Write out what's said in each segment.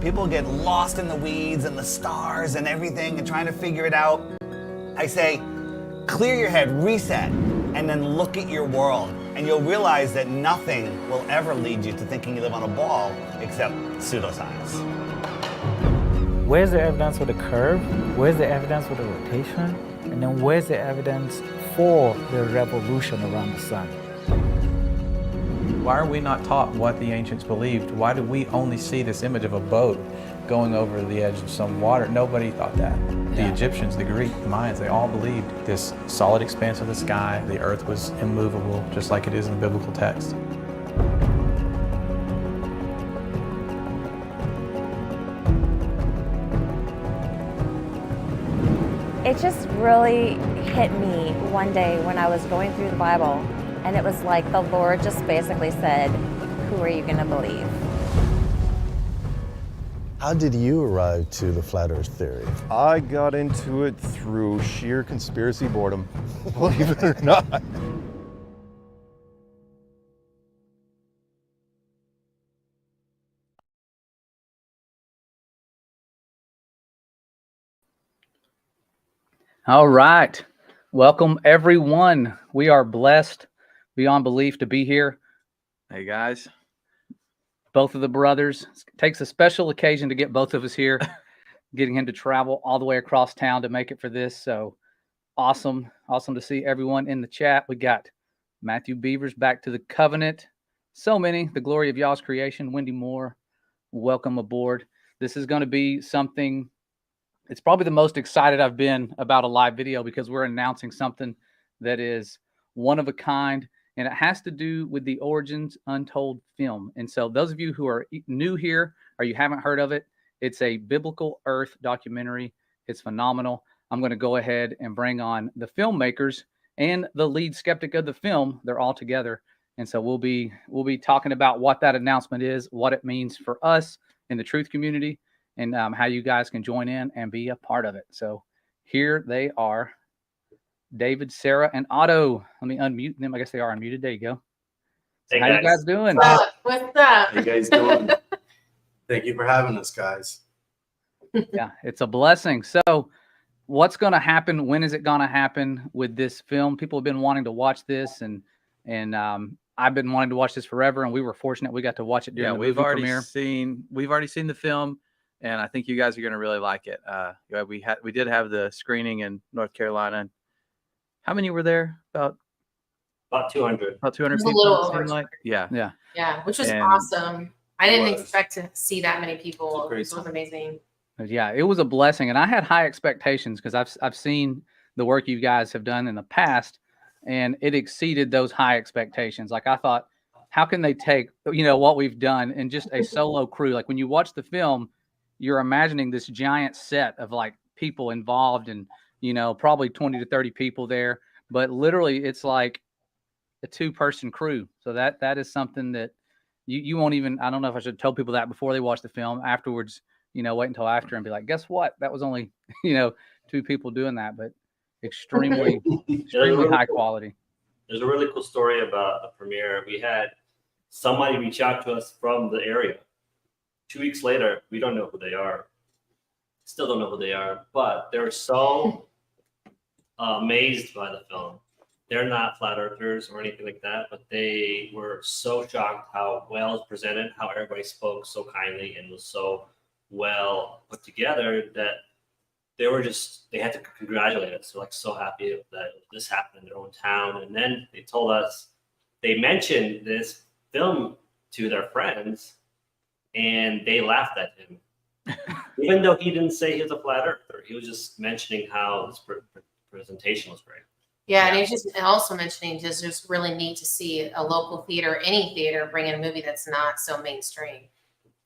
People get lost in the weeds and the stars and everything and trying to figure it out. I say, clear your head, reset, and then look at your world. And you'll realize that nothing will ever lead you to thinking you live on a ball except pseudoscience. Where's the evidence for the curve? Where's the evidence for the rotation? And then where's the evidence for the revolution around the sun? Why are we not taught what the ancients believed? Why do we only see this image of a boat going over the edge of some water? Nobody thought that. The Egyptians, the Greek, the Mayans, they all believed this solid expanse of the sky, the earth was immovable, just like it is in the biblical text. It just really hit me one day when I was going through the Bible, and it was like the Lord just basically said, who are you going to believe? How did you arrive to the flat earth theory? I got into it through sheer conspiracy boredom, believe it or not. All right. Welcome, everyone. We are blessed beyond belief to be here. Hey, guys. Both of the brothers. It takes a special occasion to get both of us here, getting him to travel all the way across town to make it for this. So awesome. Awesome to see everyone in the chat. We got Matthew Beavers back to the covenant. So many. The glory of y'all's creation. Wendy Moore, welcome aboard. This is going to be something. It's probably the most excited I've been about a live video because we're announcing something that is one of a kind, and it has to do with the Origins Untold film. And so those of you who are new here or you haven't heard of it, it's a biblical Earth documentary. It's phenomenal. I'm going to go ahead and bring on the filmmakers and the lead skeptic of the film. They're all together. And so we'll be talking about what that announcement is, what it means for us in the truth community, and how you guys can join in and be a part of it. So here they are, David, Sarah, and Otto. Let me unmute them. I guess they are unmuted. There you go. So hey how you guys doing? What's up? How you guys doing? Thank you for having us, guys. Yeah, it's a blessing. So what's going to happen? When is it going to happen with this film? People have been wanting to watch this, and I've been wanting to watch this forever, and we were fortunate we got to watch it during the movie premiere. We've already seen the film. And I think you guys are going to really like it. We did have the screening in North Carolina. How many were there? About 200. About 200 people. A little over. Like? Yeah, which was awesome. I didn't expect to see that many people. It was amazing. Yeah, it was a blessing, and I had high expectations because I've seen the work you guys have done in the past, and it exceeded those high expectations. Like I thought, how can they take what we've done and just a solo crew? Like when you watch the film, you're imagining this giant set of like people involved and, probably 20 to 30 people there, but literally it's like a 2-person crew. So that is something that you won't even, I don't know if I should tell people that before they watch the film. Afterwards, wait until after and be like, guess what? That was only, 2 people doing that, but extremely high quality. There's a really cool story about the premiere. We had somebody reach out to us from the area. 2 weeks later, we don't know who they are. Still don't know who they are, but they're so amazed by the film. They're not flat earthers or anything like that, but they were so shocked how well it's presented, how everybody spoke so kindly and was so well put together that they had to congratulate us. They're like so happy that this happened in their own town. And then they told us they mentioned this film to their friends, and they laughed at him. Even though he didn't say he was a flat earther, he was just mentioning how this presentation was great. Yeah, and he's just also mentioning just really neat to see a local theater, any theater, bring in a movie that's not so mainstream.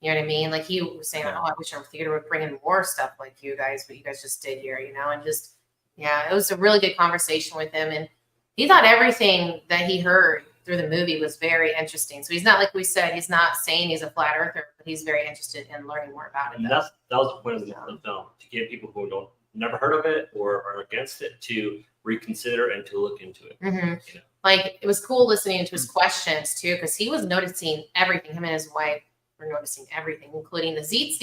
You know what I mean? Like he was saying, I wish our theater would bring in more stuff like you guys, what you guys just did here, and just, it was a really good conversation with him. And he thought everything that he heard through the movie was very interesting. So he's not, like we said, he's not saying he's a flat earther, but he's very interested in learning more about it. And that was the point of the film, to get people who never heard of it or are against it to reconsider and to look into it. Like it was cool listening to his questions too, because he was noticing everything. Him and his wife were noticing everything, including the seats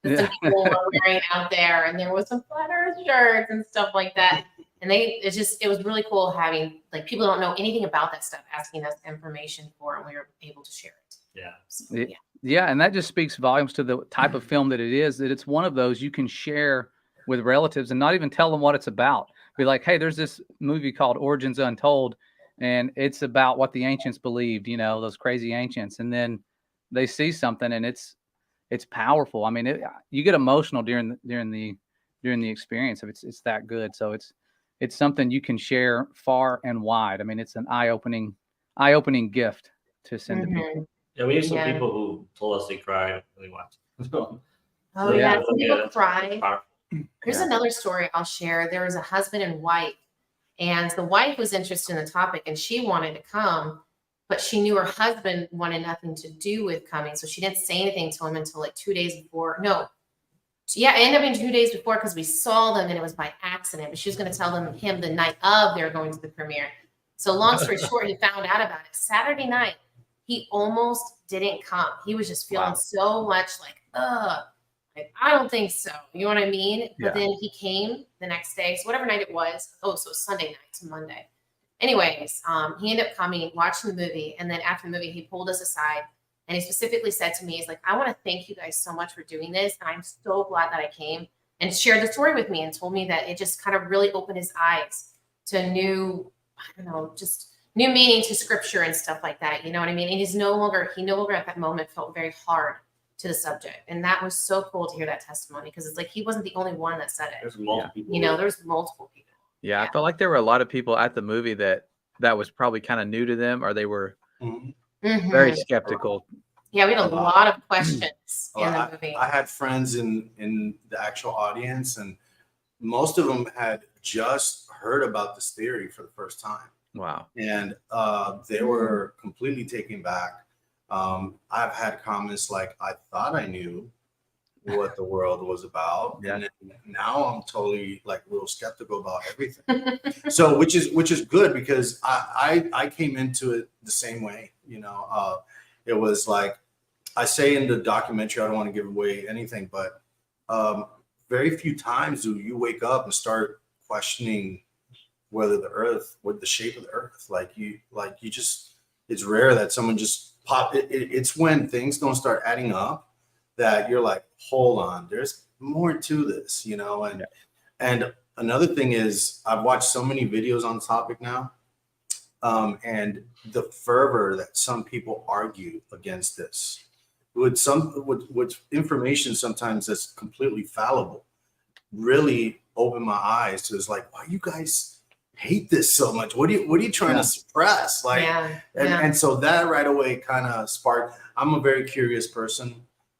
that some people were wearing out there, and there was some flat Earth shirts and stuff like that. And it was really cool having, like, people don't know anything about that stuff, asking us information for, and we were able to share it. Yeah. So, Yeah. Yeah, and that just speaks volumes to the type of film that it is, that it's one of those you can share with relatives and not even tell them what it's about. Be like, hey, there's this movie called Origins Untold, and it's about what the ancients believed, you know, those crazy ancients. And then they see something and it's powerful. I mean, you get emotional during the experience if it's that good. So it's something you can share far and wide. I mean, it's an eye-opening gift to send to people. Yeah, we have some people who told us they cried when they watched it. Oh yeah, some people that's cry. powerful. Here's another story I'll share. There was a husband and wife, and the wife was interested in the topic and she wanted to come, but she knew her husband wanted nothing to do with coming. So she didn't say anything to him until like 2 days before. No. Yeah, it ended up being 2 days before because we saw them and it was by accident. But she was going to tell him the night of they were going to the premiere. So long story short, he found out about it Saturday night. He almost didn't come. He was just feeling so much like, like, I don't think so. You know what I mean? But then he came the next day. So whatever night it was. Oh, so it was Sunday night to Monday. Anyways, he ended up coming, watching the movie. And then after the movie, he pulled us aside. And he specifically said to me, he's like, I want to thank you guys so much for doing this. And I'm so glad that I came, and shared the story with me and told me that it just kind of really opened his eyes to new, I don't know, just new meaning to scripture and stuff like that. You know what I mean? And he no longer at that moment felt very hard to the subject. And that was so cool to hear that testimony, because it's like he wasn't the only one that said it. There's multiple people. You know, there's multiple people. Yeah, I felt like there were a lot of people at the movie that was probably kind of new to them, or they were very skeptical. Yeah, we had a lot of questions in the movie. I had friends in the actual audience, and most of them had just heard about this theory for the first time. Wow. And they were completely taken back. I've had comments like, I thought I knew what the world was about. Yeah. And now I'm totally like real skeptical about everything. So which is good, because I came into it the same way. You know, it was like I say in the documentary, I don't want to give away anything, but very few times do you wake up and start questioning whether what the shape of the earth, it's rare that someone just pop it. It's when things don't start adding up that you're like, hold on, there's more to this, you know? And another thing is, I've watched so many videos on the topic now, and the fervor that some people argue against this with information sometimes that's completely fallible really opened my eyes to, it's like, why you guys hate this so much? What are you trying to suppress? And so that right away kind of sparked. I'm a very curious person.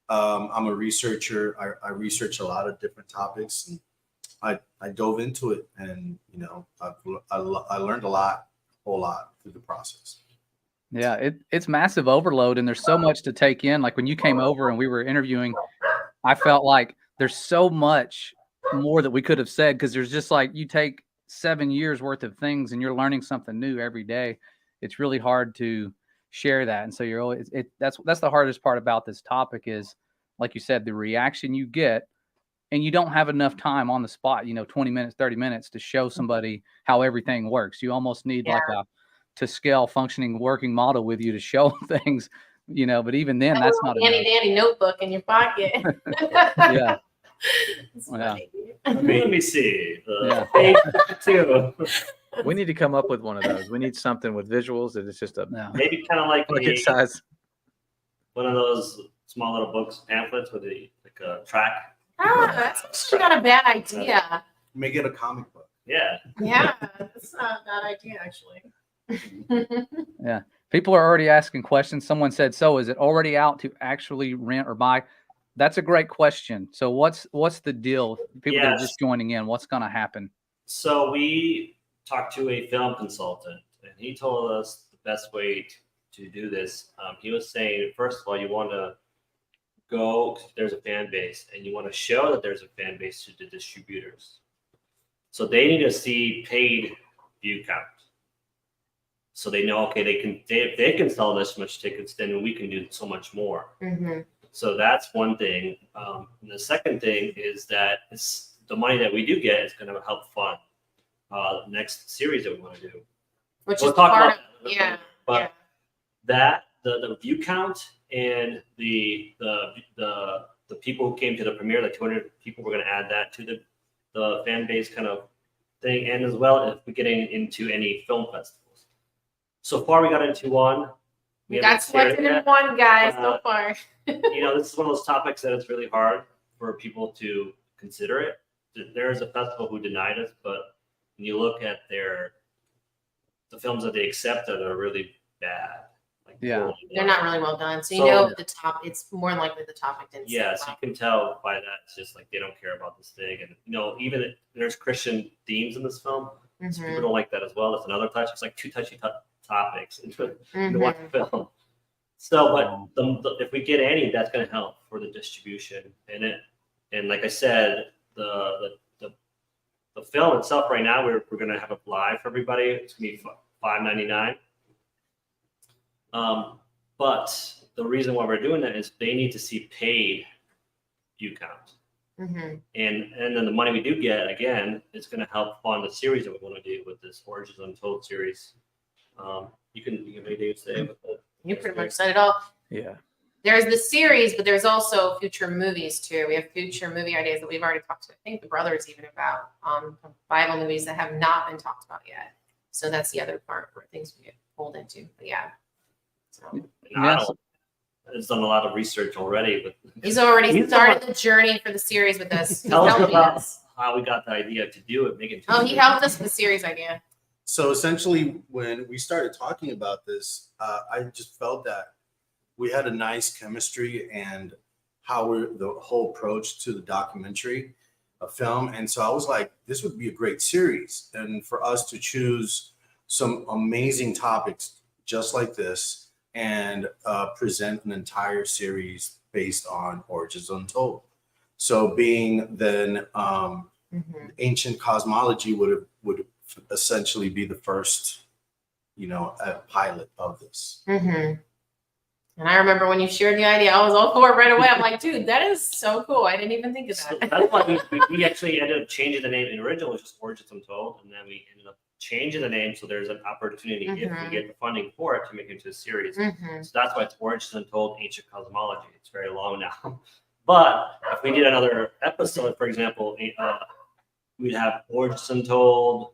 I'm a researcher. I research a lot of different topics. And I dove into it, and you know, I learned a whole lot through the process. Yeah, it's massive overload, and there's so much to take in. Like when you came over and we were interviewing, I felt like there's so much more that we could have said, because there's just like, you take 7 years worth of things and you're learning something new every day. It's really hard to share that. And so you're always, that's the hardest part about this topic is, like you said, the reaction you get, and you don't have enough time on the spot, you know, 20 minutes, 30 minutes to show somebody how everything works. You almost need like a to scale functioning working model with you to show things, you know, but even then that's not handy dandy notebook in your pocket. Yeah. Let me see. Page 2. We need to come up with one of those. We need something with visuals that it's just maybe kind of like a size. One of those small little books, pamphlets with like a track. That's actually not a bad idea. Make it a comic book. Yeah. Yeah, that's not a bad idea, actually. Yeah. People are already asking questions. Someone said, so is it already out to actually rent or buy? That's a great question. So what's the deal? People that are just joining in, what's going to happen? So we talked to a film consultant, and he told us the best way to do this. He was saying, first of all, you want to go, there's a fan base, and you want to show that there's a fan base to the distributors. So they need to see paid view count. so they know, okay, if they can sell this much tickets, then we can do so much more. Mm-hmm. So that's one thing. And the second thing is that it's the money that we do get is going to help fund the next series that we want to do. Which We'll is talk part about of, that, yeah. but yeah. that the view count and the people who came to the premiere, the 200 people, we're going to add that to the fan base kind of thing, and as well if we're getting into any film festivals. So far, we got into one. We got selected in one, guys, so far. You know, this is one of those topics that it's really hard for people to consider it. There is a festival who denied us, but when you look at the films that they accept that are really bad. Like Yeah. They're not really well done. So you know it's more likely the topic didn't sit Yes, well. you can tell by that. It's just like they don't care about this thing. And you know, even there's Christian themes in this film. So people don't like that as well. That's another touch. It's like two touchy topics in one film. So, but if we get any, that's going to help for the distribution. And like I said, the film itself right now, we're going to have it live for everybody. It's going to be $5.99. But the reason why we're doing that is they need to see paid view count. And then the money we do get, again, is going to help fund the series that we want to do with this Origins Untold series. You can maybe say with the, you pretty much said it all. Yeah. There's the series, but there's also future movies too. We have future movie ideas that we've already talked to, I think the brothers even about Bible movies that have not been talked about yet. So that's the other part where things we get pulled into. But yeah. So Arnold has done a lot of research already, but he's already started the journey for the series with us. Tell us about how we got the idea to do it, make it. He helped us with the series idea. So essentially, when we started talking about this, I just felt that we had a nice chemistry and the whole approach to the documentary, a film. And so I was like, this would be a great series. And for us to choose some amazing topics just like this and present an entire series based on Origins Untold. So being then ancient cosmology would essentially be the first, pilot of this. And I remember when you shared the idea, I was all for it right away. I'm like, dude, that is so cool. I didn't even think of that. So that's why we actually ended up changing the name. In original, it was just Origins Untold, and then we ended up changing the name so there's an opportunity if we get the funding for it to make it into a series. So that's why it's Origins Untold Ancient Cosmology. It's very long now. But if we did another episode, for example, we'd have Origins Untold,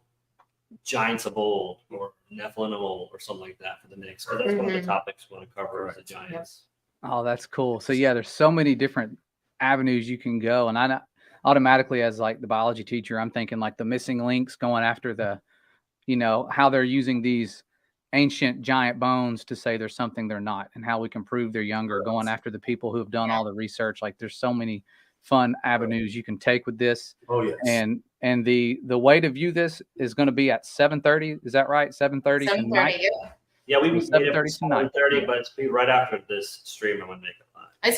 Giants of Old, or Nephilim of Old, or something like that for the next. Because that's one of the topics we want to cover is the Giants. Oh, that's cool. So yeah, there's so many different avenues you can go, and I automatically, as like the biology teacher, I'm thinking like the missing links, going after the, how they're using these ancient giant bones to say there's something they're not, and how we can prove they're younger. Going after the people who have done all the research. Like there's so many fun avenues you can take with this. Oh yes. And the way to view this is going to be at 7:30. Is that right? 7:30 tonight. Yeah, we made it 7:30 tonight. 7:30, but it's be right after this stream. I'm gonna make it live. I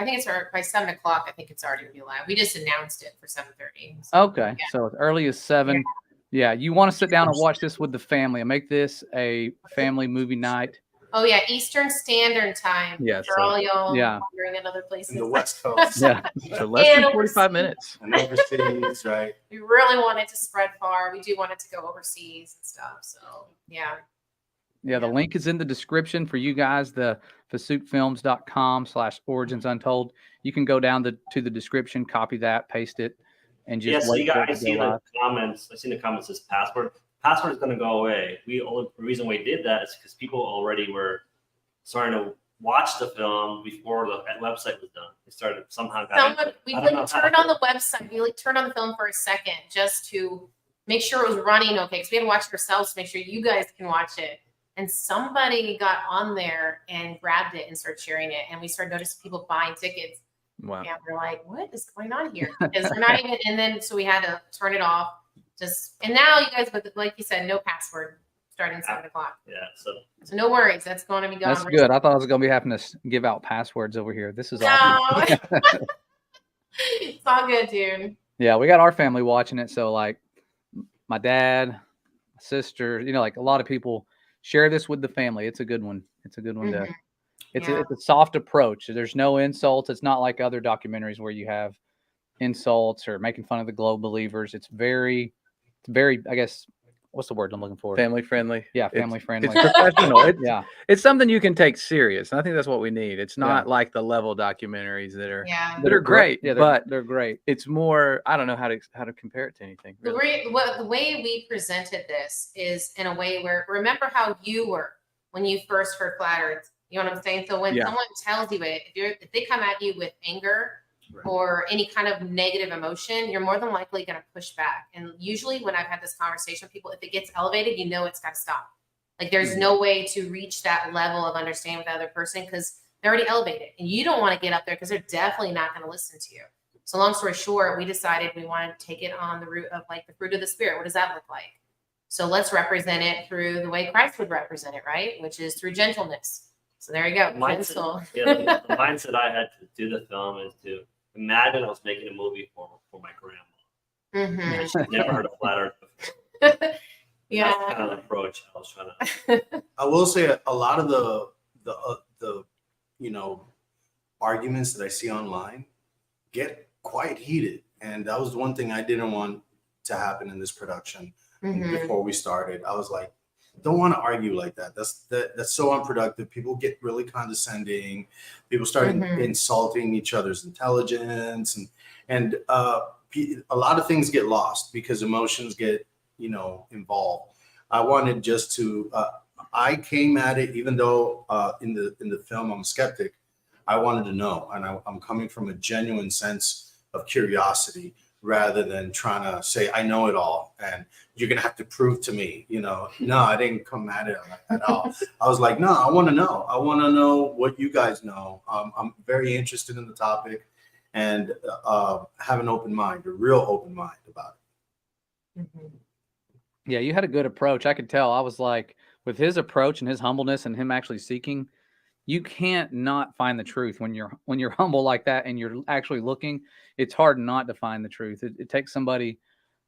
think it's by 7 o'clock. I think it's already gonna be live. We just announced it for 7:30. So, Okay, so as early as 7. Yeah, you want to sit down and watch this with the family and make this a family movie night. Oh yeah, Eastern Standard Time. Yeah, for all y'all yeah. wandering in other places. In the West Coast. Yeah, so less than 45 minutes. And overseas, right? We really want it to spread far. We do want it to go overseas and stuff. So yeah. Yeah, the link is in the description for you guys, the pursuitfilms.com/Origins Untold. You can go down to the description, copy that, paste it, and just wait for it to see go live. the comments. I seen the comments says password. Password is going to go away. The reason we did that is because people already were starting to watch the film before the website was done. They started somehow. We turned on the website. We turned on the film for a second just to make sure it was running okay. Because we had to watch it ourselves to make sure you guys can watch it. And somebody got on there and grabbed it and started sharing it. And we started noticing people buying tickets. Wow. And we're like, what is going on here? Because they're not even. And then so we had to turn it off. And now you guys, like you said, no password starting 7 o'clock. Yeah. So no worries. That's going to be gone. That's good. I thought I was going to be having to give out passwords over here. This is awesome. It's all good, dude. Yeah, we got our family watching it. So like my dad, my sister, like a lot of people share this with the family. It's a good one. It's a good one Mhm. to. It's Yeah. it's a soft approach. There's no insults. It's not like other documentaries where you have insults or making fun of the globe believers. It's very, I guess, what's the word I'm looking for? Family friendly. Yeah, It's- family friendly. It's professional. It's, Yeah. it's something you can take serious. And I think that's what we need. It's not Yeah. like the level documentaries that are Yeah. that are great, Yeah, but they're great. it's more. I don't know how to compare it to anything. The Really. way we presented this is in a way where, remember how you were when you first heard Flat Earth. You know what I'm saying? So when Yeah. someone tells you it, if they come at you with anger or any kind of negative emotion, you're more than likely going to push back. And usually when I've had this conversation with people, if it gets elevated, you know it's got to stop. Like there's no way to reach that level of understanding with the other person because they're already elevated. And you don't want to get up there because they're definitely not going to listen to you. So long story short, we decided we wanted to take it on the route of like the fruit of the spirit. What does that look like? So let's represent it through the way Christ would represent it, right? Which is through gentleness. So there you go. Mindset, yeah, the mindset I had to do the film is to imagine I was making a movie for my grandma. Mhm. And she'd never heard of Flat Earth before. Yeah. That's kind of the approach I was trying to. I will say a lot of the arguments that I see online get quite heated, and that was one thing I didn't want to happen in this production. Mhm. Before we started, I was like, don't want to argue like that. That's so unproductive. People get really condescending. People start insulting each other's intelligence, and a lot of things get lost because emotions get involved. I wanted just to. I came at it, even though in the film I'm a skeptic. I wanted to know, and I'm coming from a genuine sense of curiosity rather than trying to say I know it all and you're gonna have to prove to me. No, I didn't come at it at all. I was like, no, I want to know. I want to know what you guys know. I'm very interested in the topic, and have an open mind, a real open mind about it. Yeah, you had a good approach. I could tell. I was like, with his approach and his humbleness and him actually seeking, you can't not find the truth when you're humble like that and you're actually looking. It's hard not to find the truth. It takes somebody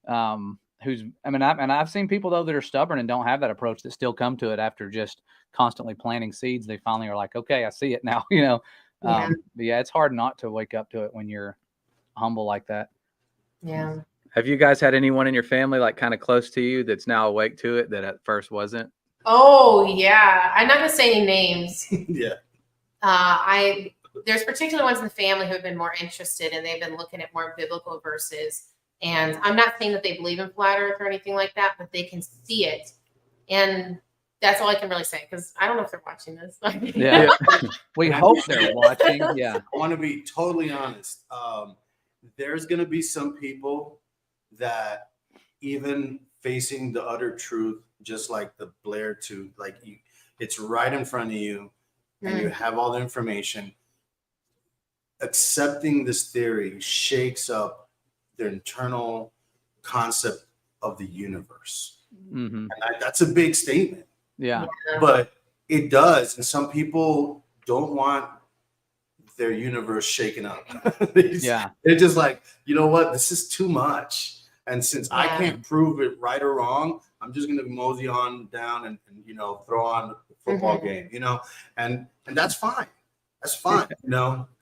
who's. I've seen people though that are stubborn and don't have that approach that still come to it after just constantly planting seeds. They finally are like, okay, I see it now. Yeah. But yeah, it's hard not to wake up to it when you're humble like that. Yeah. Have you guys had anyone in your family like kind of close to you that's now awake to it that at first wasn't? Oh yeah. I'm not gonna say any names. Yeah. There's particular ones in the family who have been more interested and they've been looking at more biblical verses. And I'm not saying that they believe in flat earth or anything like that, but they can see it. And that's all I can really say because I don't know if they're watching this. Yeah. We hope they're watching. Yeah. I want to be totally honest. There's going to be some people that even facing the utter truth, just like the Blair tooth, like it's right in front of you and you have all the information. Accepting this theory shakes up their internal concept of the universe. Mm-hmm. And that's a big statement. Yeah. But it does. And some people don't want their universe shaken up. Yeah. They're just like, you know what? This is too much. And since I can't prove it right or wrong, I'm just going to mosey on down and throw on a football game, and that's fine. That's fine.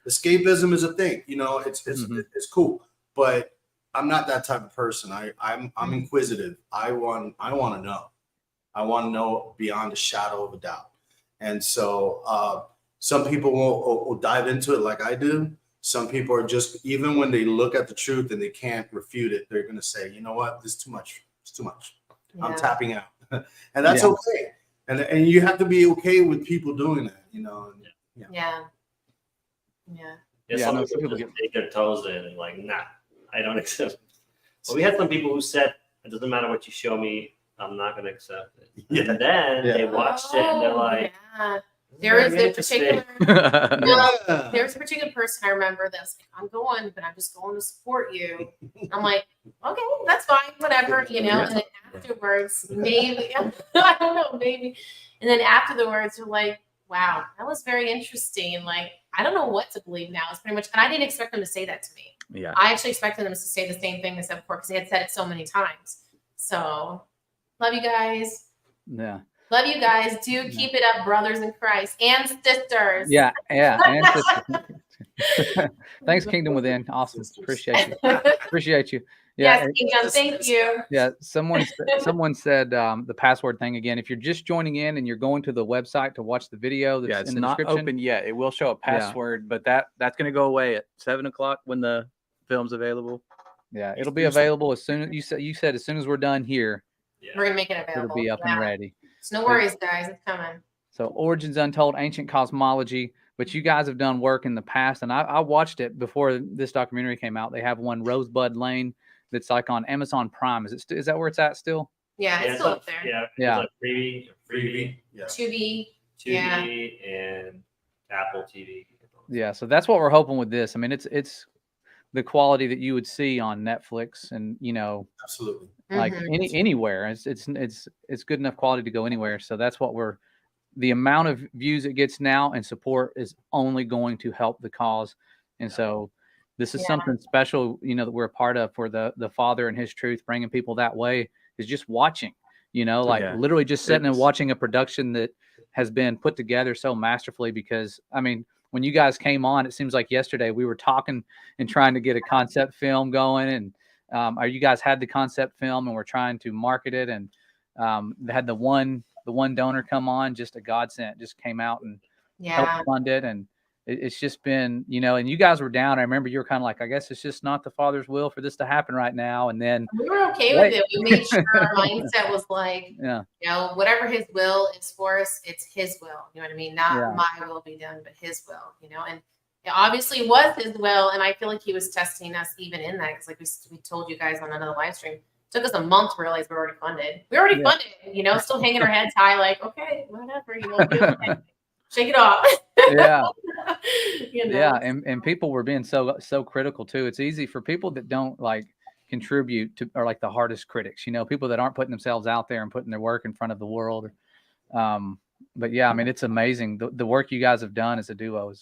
Escapism is a thing, it's cool, but I'm not that type of person. I'm inquisitive. I want to know. I want to know beyond a shadow of a doubt. And so some people will dive into it like I do. Some people are just, even when they look at the truth and they can't refute it, they're going to say, you know what, this is too much. It's too much. Yeah. I'm tapping out. And that's okay. And you have to be okay with people doing that, Yeah. Some people just take their toes in and like, nah, I don't accept it. But we had some people who said, it doesn't matter what you show me, I'm not going to accept it. Yeah. And then they watched it and they're like, There's a particular person I remember that's like, I'm going, but I'm just going to support you. I'm like, okay, that's fine, whatever, And then afterwards, maybe, I don't know, maybe. And then after the words, you're like, wow, that was very interesting. Like, I don't know what to believe now. It's pretty much, and I didn't expect them to say that to me. Yeah. I actually expected them to say the same thing they said before because they had said it so many times. So, love you guys. Yeah. Love you guys. Do keep it up, brothers in Christ and sisters. Yeah, and sisters. Thanks, Kingdom Within. Awesome. Appreciate you. Appreciate you. Yeah. Yes, Kingdom. Thank you. Yeah. Someone said the password thing again. If you're just joining in and you're going to the website to watch the video, that's it's in the not description. open yet. It will show a password, but that's going to go away at 7 o'clock when the film's available. Yeah, it'll be available as soon as you said as soon as we're done here. We're gonna make it available. It'll be up and ready. So no worries, guys. It's coming. So Origins Untold, Ancient Cosmology. But you guys have done work in the past, and I watched it before this documentary came out. They have one, Rosebud Lane, that's like on Amazon Prime. Is that where it's at still? Yeah, it's still up there. Yeah. Like Freevee. Yeah. Tubi. And Apple TV. Yeah, so that's what we're hoping with this. I mean, it's the quality that you would see on Netflix, and absolutely like anywhere. It's good enough quality to go anywhere. So that's what the amount of views it gets now and support is only going to help the cause. And so this is something special, that we're a part of for the Father and His truth, bringing people that way, is just watching, literally just sitting and watching a production that has been put together so masterfully. Because I mean, when you guys came on, it seems like yesterday we were talking and trying to get a concept film going, and you guys had the concept film and we're trying to market it, and they had the one donor come on, just a godsend, just came out and helped fund it. And it's just been, and you guys were down. I remember you were kind of like, I guess it's just not the Father's will for this to happen right now. And then we were okay with it. We made sure our mindset was like, whatever His will is for us, it's His will. You know what I mean? Not my will be done, but His will, and it obviously was His will. And I feel like He was testing us even in that. Cause like we told you guys on another live stream, took us a month to realize we're already funded. We're already funded, still hanging our heads high, like, okay, whatever, shake it off. Yeah. And people were being so critical too. It's easy for people that don't like contribute to, or like the hardest critics, people that aren't putting themselves out there and putting their work in front of the world. But yeah, I mean, it's amazing. The work you guys have done as a duo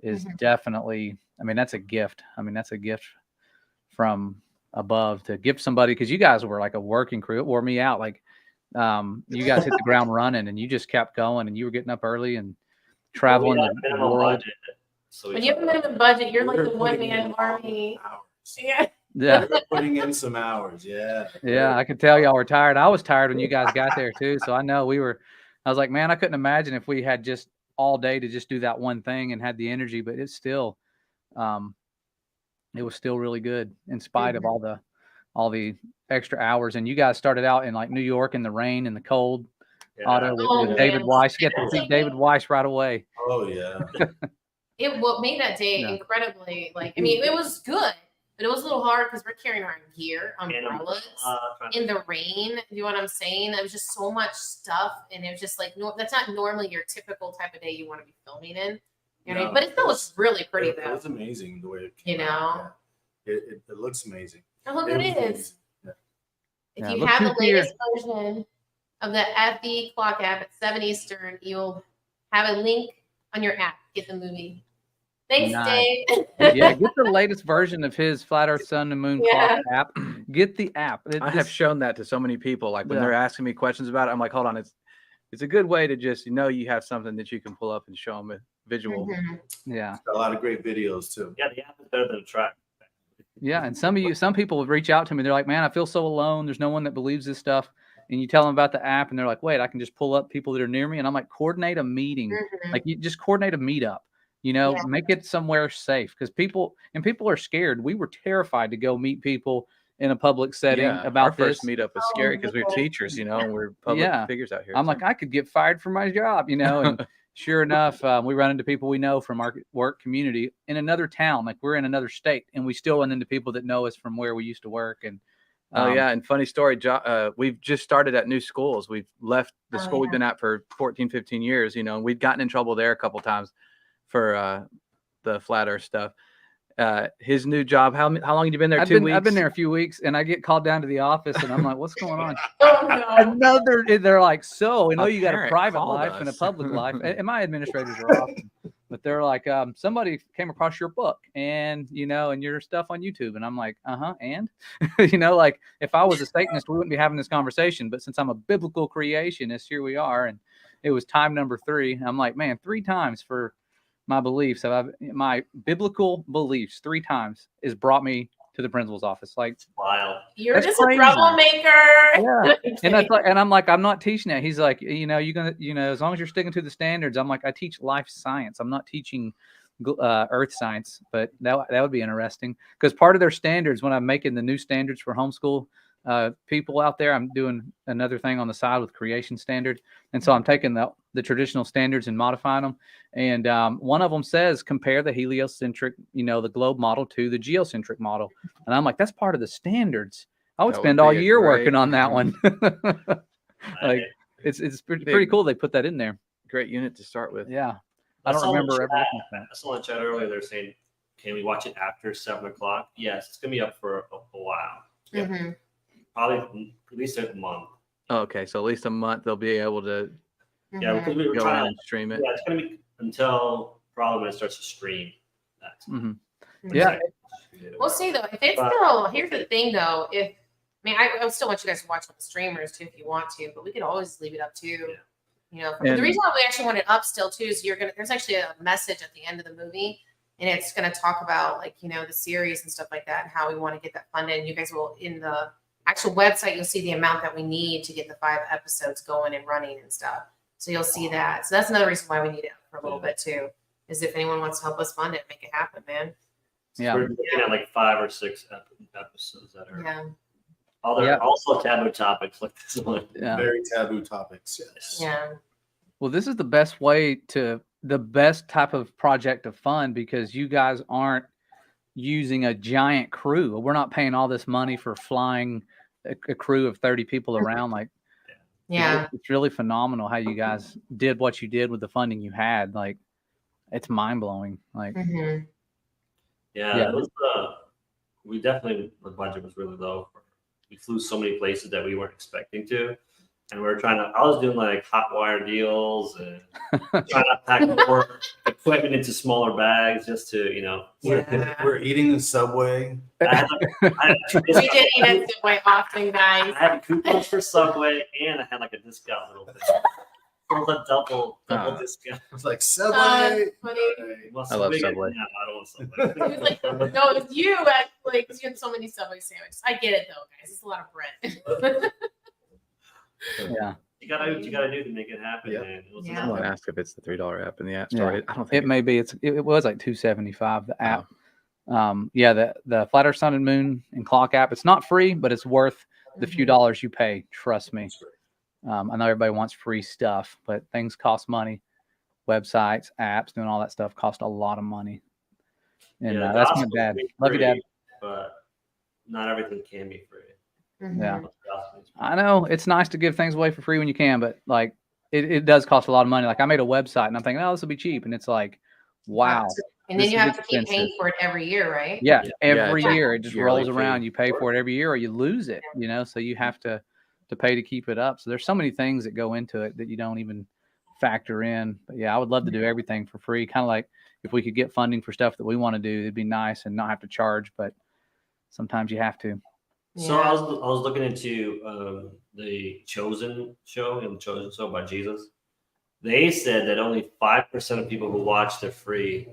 is definitely, I mean, that's a gift. I mean, that's a gift from above to give somebody, because you guys were like a working crew. It wore me out. Like you guys hit the ground running, and you just kept going, and you were getting up early and traveling the world. When you have a minimum budget, you're like the one-man army. Yeah, putting in some hours. Yeah, I could tell y'all were tired. I was tired when you guys got there too, so I know I was like, man, I couldn't imagine if we had just all day to just do that one thing and had the energy. But it's still it was still really good in spite of all the extra hours. And you guys started out in like New York in the rain and the cold auto with David Weiss. You got to see David Weiss right away. Oh yeah. What made that day incredibly, like, I mean, it was good, but it was a little hard because we're carrying our gear, umbrellas, in the rain. You know what I'm saying? It was just so much stuff, and it was just like, that's not normally your typical type of day you want to be filming in. You know, but it still looks really pretty though. It was amazing the way it came out. It looks amazing. Oh, look, it is. If you have the latest version of the FE clock app at 7 Eastern, you'll have a link on your app. Get the movie. Thanks, Dave. Yeah, get the latest version of his Flat Earth Sun and Moon clock app. Get the app. I have shown that to so many people. Like when they're asking me questions about it, I'm like, hold on, it's a good way to just you have something that you can pull up and show them a visual. Yeah, it's got a lot of great videos too. Yeah, the app is better than a track. Yeah, and some people would reach out to me. They're like, man, I feel so alone. There's no one that believes this stuff. And you tell them about the app, and they're like, wait, I can just pull up people that are near me. And I'm like, coordinate a meeting. Like, you just coordinate a meetup. Make it somewhere safe, because people are scared. We were terrified to go meet people in a public setting about our first meetup was scary because we were teachers, and we're public figures out here. I'm like, I could get fired from my job, and sure enough, we run into people we know from our work community in another town. Like, we're in another state, and we still run into people that know us from where we used to work. And and funny story, we've just started at new schools. We've left the school we've been at for 14, 15 years, and we'd gotten in trouble there a couple times for the flat earth stuff. His new job, how long have you been there? 2 weeks? I've been there a few weeks, and I get called down to the office, and I'm like, what's going on? Oh, no. They're like, so I know you got a private life and a public life. And my administrators are awesome. But they're like, somebody came across your book and, and your stuff on YouTube. And I'm like, and, like if I was a Satanist, we wouldn't be having this conversation. But since I'm a biblical creationist, here we are. And it was time number 3. I'm like, man, 3 times for my beliefs. My biblical beliefs 3 times is brought me to the principal's office. Like, wild. You're just crazy. a troublemaker. Yeah. And that's like, and I'm like, I'm not teaching that. He's like, you're gonna, as long as you're sticking to the standards. I'm like, I teach life science. I'm not teaching earth science, but that would be interesting because part of their standards when I'm making the new standards for homeschool people out there, I'm doing another thing on the side with creation standard. And so I'm taking the traditional standards and modifying them. And one of them says, compare the heliocentric, the globe model to the geocentric model. And I'm like, that's part of the standards. I would spend all year working on that one. Like it's pretty cool. They put that in there. Great unit to start with. Yeah. I don't remember ever looking at that. I saw in the chat earlier, they're saying, can we watch it after 7 o'clock? Yes, it's going to be up for a while. Mm-hmm. Probably at least a month. Okay, so at least a month they'll be able to Yeah, because we were go trying in and stream it. Yeah, it's going to be until probably when it starts to stream. Yeah. We'll see though. If it's still, here's the thing though. I still want you guys to watch on the streamers too if you want to, but we could always leave it up too. The reason why we actually want it up still too is there's actually a message at the end of the movie, and it's going to talk about the series and stuff like that and how we want to get that funded. And you guys will in the actual website, you'll see the amount that we need to get the 5 episodes going and running and stuff. So you'll see that. So that's another reason why we need it for a little bit too, is if anyone wants to help us fund it, make it happen, man. Yeah. We're looking at like 5 or 6 episodes that are Yeah. also taboo topics like this one. Yeah. Very taboo topics. Yes. Yeah. Well, this is the best type of project to fund because you guys aren't using a giant crew. We're not paying all this money for flying a crew of 30 people around. Like, yeah, it's really phenomenal how you guys did what you did with the funding you had. Like, it's mind blowing. Like, it was we definitely the budget was really low. We flew so many places that we weren't expecting to. And we were I was doing like hot wire deals and trying to pack more equipment into smaller bags just to, We're eating the Subway. we did eat at Subway often, guys. I had coupons for Subway and I had like a discount little thing. It was a double discount. It's like Subway. I love Subway. Yeah, I don't want Subway. It was like, no, it was you actually because you had so many Subway sandwiches. I get it though, guys. It's a lot of bread. yeah. You gotta do what you gotta do to make it happen. Yep. Man. It was I'm gonna ask if it's the $3 app in the App Store. Yeah. I don't think It may be. It was like $275 the app. The Flat Earth Sun and Moon and Clock app. It's not free, but it's worth the few dollars you pay. Trust me. I know everybody wants free stuff, but things cost money. Websites, apps, doing all that stuff cost a lot of money. And that's my dad. Love you, Dad. But not everything can be free. Yeah. I know it's nice to give things away for free when you can, but like it does cost a lot of money. Like I made a website and I'm thinking, oh, this will be cheap. And it's like, wow. And then you have to keep paying for it every year, right? Yeah. Every year it just yearly rolls around. fee. You pay for it every year or you lose it, so you have to pay to keep it up. So there's so many things that go into it that you don't even factor in. But yeah, I would love to do everything for free. Kind of like if we could get funding for stuff that we want to do, it'd be nice and not have to charge, but sometimes you have to. So I was looking into the Chosen show and the Chosen show by Jesus. They said that only 5% of people who watch the free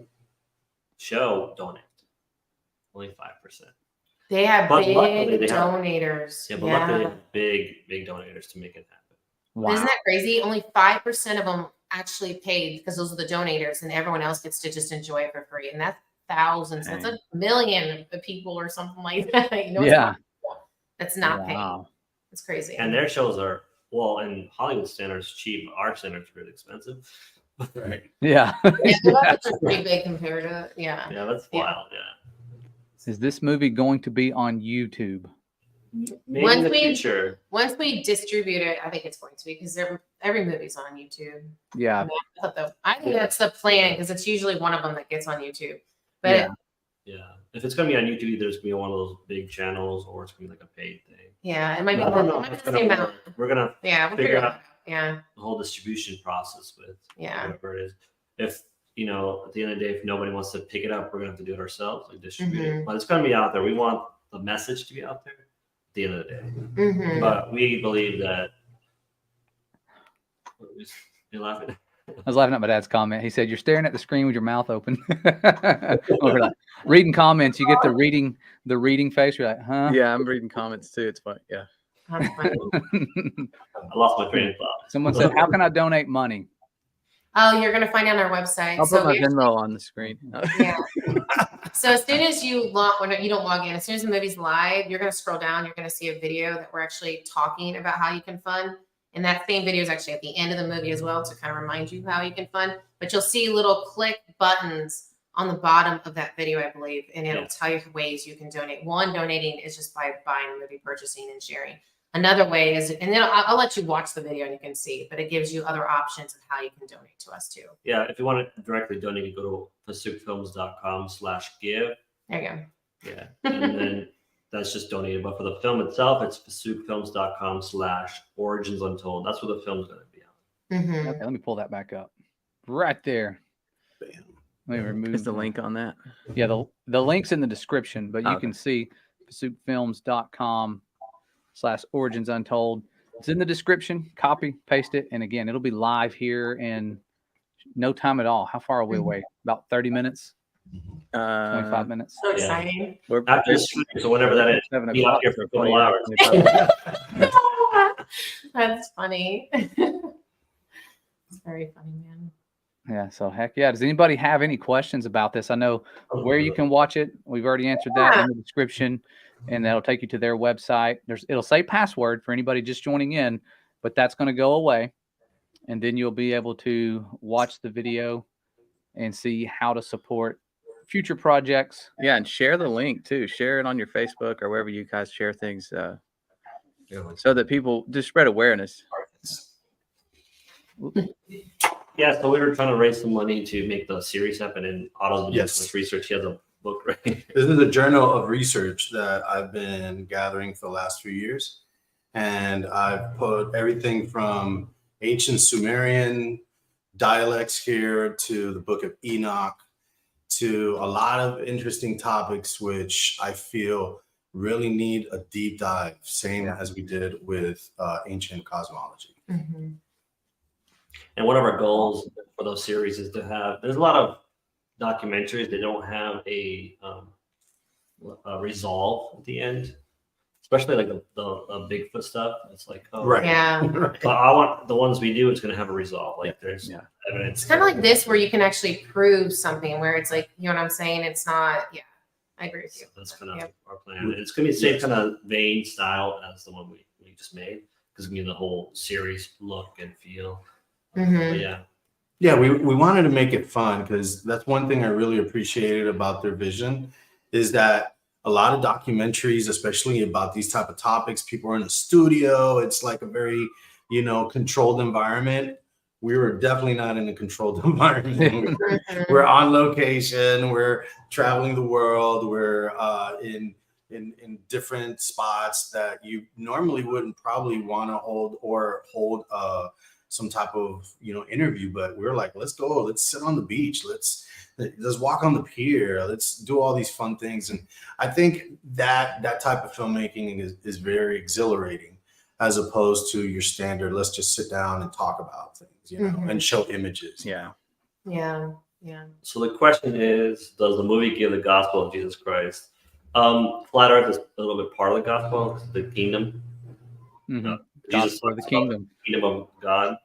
show donate. Only 5%. They have But big luckily they have- donators. Yeah, but luckily they have big donators to make it happen. Wow. Isn't that crazy? Only 5% of them actually paid because those are the donators, and everyone else gets to just enjoy it for free. And that's thousands. That's a million of people or something like that. Yeah. That's not paying. Wow. It's crazy. And their shows are, well, in Hollywood standards, cheap. Our standards are really expensive. Right. Yeah. That's pretty big compared to Yeah, that's wild. Yeah. Is this movie going to be on YouTube? Maybe in the future. Once we distribute it, I think it's going to be because every movie's on YouTube. Yeah. I think that's the plan because it's usually one of them that gets on YouTube. But yeah. If it's going to be on YouTube, either it's going to be one of those big channels or it's going to be like a paid thing. Yeah, it might be. I don't know. It might be It's the gonna same work. amount. We're going to we'll figure out Yeah. the whole distribution process with Yeah. whatever it is. If you know, at the end of the day, if nobody wants to pick it up, we're gonna have to do it ourselves, like distribute it. But it's gonna be out there. We want the message to be out there at the end of the day. But we believe that. You're laughing. I was laughing at my dad's comment. He said, "You're staring at the screen with your mouth open." We're like, reading comments, you get the reading face. You're like, huh? Yeah, I'm reading comments too. It's funny. Yeah. That's funny. I lost my train of thought. Someone said, "How can I donate money?" Oh, you're gonna find it on our website. I'll put my we Venmo on the screen. yeah. So as soon as you you don't log in, as soon as the movie's live, you're gonna scroll down. You're gonna see a video that we're actually talking about how you can fund. And that same video is actually at the end of the movie as well to kind of remind you how you can fund. But you'll see little click buttons on the bottom of that video, I believe, and it'll tell you ways you can donate. One, donating is just by buying a movie, purchasing, and sharing. Another way is, and then I'll let you watch the video and you can see, but it gives you other options of how you can donate to us too. Yeah, if you want to directly donate, you go to pursuitfilms.com/give. There you go. Yeah, and then that's just donated. But for the film itself, it's pursuitfilms.com/origins untold. That's where the film's going to be on. Okay, let me pull that back up. Right there. Bam. Let me remove Is the link on that? Yeah, the link's in the description, but you can see pursuitfilms.com/origins untold. It's in the description. Copy, paste it, and again, it'll be live here in no time at all. How far are we away? About 30 minutes. 25 minutes. So exciting. We're After so whatever that is, 7 be out o'clock here for a for couple hours. That's funny. It's very funny, man. Yeah, so heck yeah. Does anybody have any questions about this? I know where you can watch it. We've already answered that in the description, and that'll take you to their website. It'll say password for anybody just joining in, but that's going to go away. And then you'll be able to watch the video and see how to support future projects. Yeah, and share the link too. Share it on your Facebook or wherever you guys share things, so that people just spread awareness. Yeah, so we were trying to raise some money to make the series happen, and Otto's been doing so much research. He has a book, right? This is a journal of research that I've been gathering for the last few years. And I've put everything from ancient Sumerian dialects here to the Book of Enoch to a lot of interesting topics, which I feel really need a deep dive, same as we did with ancient cosmology. And one of our goals for those series is to have, there's a lot of documentaries that don't have a resolve at the end, especially like the Bigfoot stuff. It's like, oh, Right. Yeah. But I want the ones we do, it's going to have a resolve. Like there's evidence. It's kind of like this where you can actually prove something where it's like, you know what I'm saying? It's not, I agree with you. That's kind of our plan. It's going to be the same kind of vein style as the one we just made, because we need the whole series look and feel. But yeah, we wanted to make it fun, because that's one thing I really appreciated about their vision, is that a lot of documentaries, especially about these type of topics, people are in a studio. It's like a very, controlled environment. We were definitely not in a controlled environment. We're on location. We're traveling the world. We're in different spots that you normally wouldn't probably want to hold some type of interview, but we're like, let's go, let's sit on the beach, let's walk on the pier, let's do all these fun things. And I think that type of filmmaking is very exhilarating, as opposed to your standard, let's just sit down and talk about things, and show images. Yeah. So the question is, does the movie give the gospel of Jesus Christ? Flat Earth is a little bit part of the gospel, the kingdom. Jesus Gospel of the kingdom. Kingdom of God.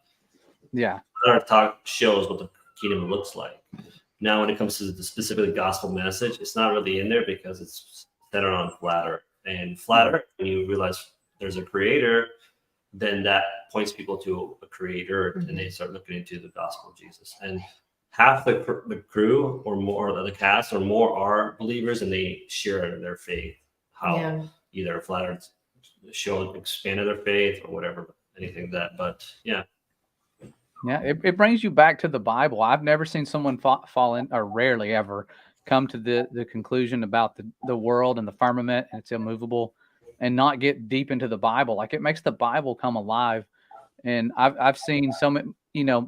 Yeah. Our talk shows what the kingdom looks like. Now, when it comes to the specific gospel message, it's not really in there because it's centered on flat Earth. And flat Earth, when you realize there's a creator, then that points people to a creator, and they start looking into the gospel of Jesus. And half the crew or more of the cast or more are believers, and they share their faith. How either flat Earth show expanded their faith or whatever, anything that. But it brings you back to the Bible. I've never seen someone fall in, or rarely ever come to the conclusion about the world and the firmament and it's immovable and not get deep into the Bible. Like, it makes the Bible come alive And I've seen so many,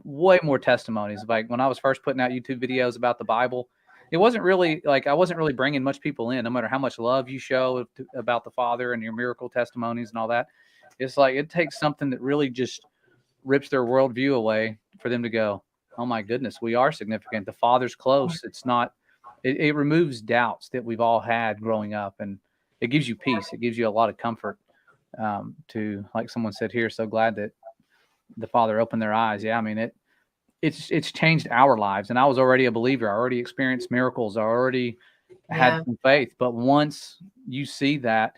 way more testimonies. Like when I was first putting out YouTube videos about the Bible, it wasn't really like I wasn't really bringing much people in, no matter how much love you show about the Father and your miracle testimonies and all that. It's like it takes something that really just rips their worldview away for them to go, oh my goodness, we are significant. The Father's close. It's not. It removes doubts that we've all had growing up, and it gives you peace. It gives you a lot of comfort. To, like someone said here, so glad that the Father opened their eyes. Yeah, I mean it's changed our lives, and I was already a believer. I already experienced miracles. I already had some faith. But once you see that,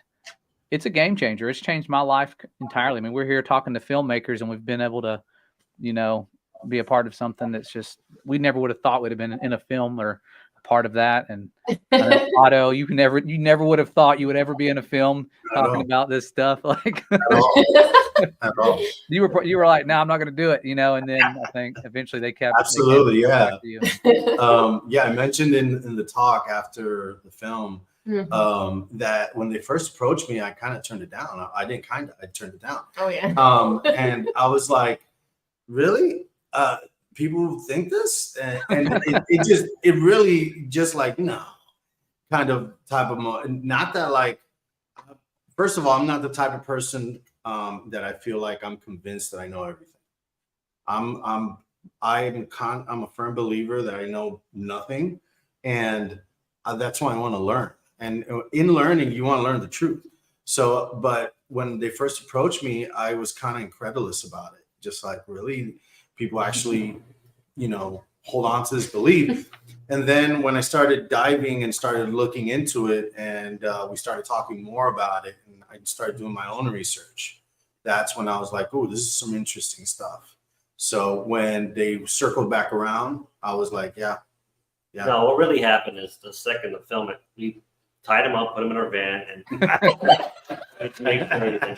it's a game changer. It's changed my life entirely. I mean, we're here talking to filmmakers, and we've been able to, be a part of something that's just we never would have thought would have been in a film or a part of that. And Otto, you never would have thought you would ever be in a film talking about this stuff. Like At all. you were like, no, I'm not going to do it, and then I think eventually they kept Absolutely, yeah. I mentioned in the talk after the film that when they first approached me, I kind of turned it down. I turned it down. Oh yeah. And I was like, really? People think this? And it really just like, no, kind of type of not that like, first of all, I'm not the type of person that I feel like I'm convinced that I know everything. I'm a firm believer that I know nothing, and that's why I want to learn. And in learning, you want to learn the truth. So, but when they first approached me, I was kind of incredulous about it. Just like, really, people actually, hold on to this belief. And then when I started diving and started looking into it, and we started talking more about it, and I started doing my own research, that's when I was like, oh, this is some interesting stuff. So when they circled back around, I was like, yeah. No, what really happened is the second the film, we tied him up, put him in our van, and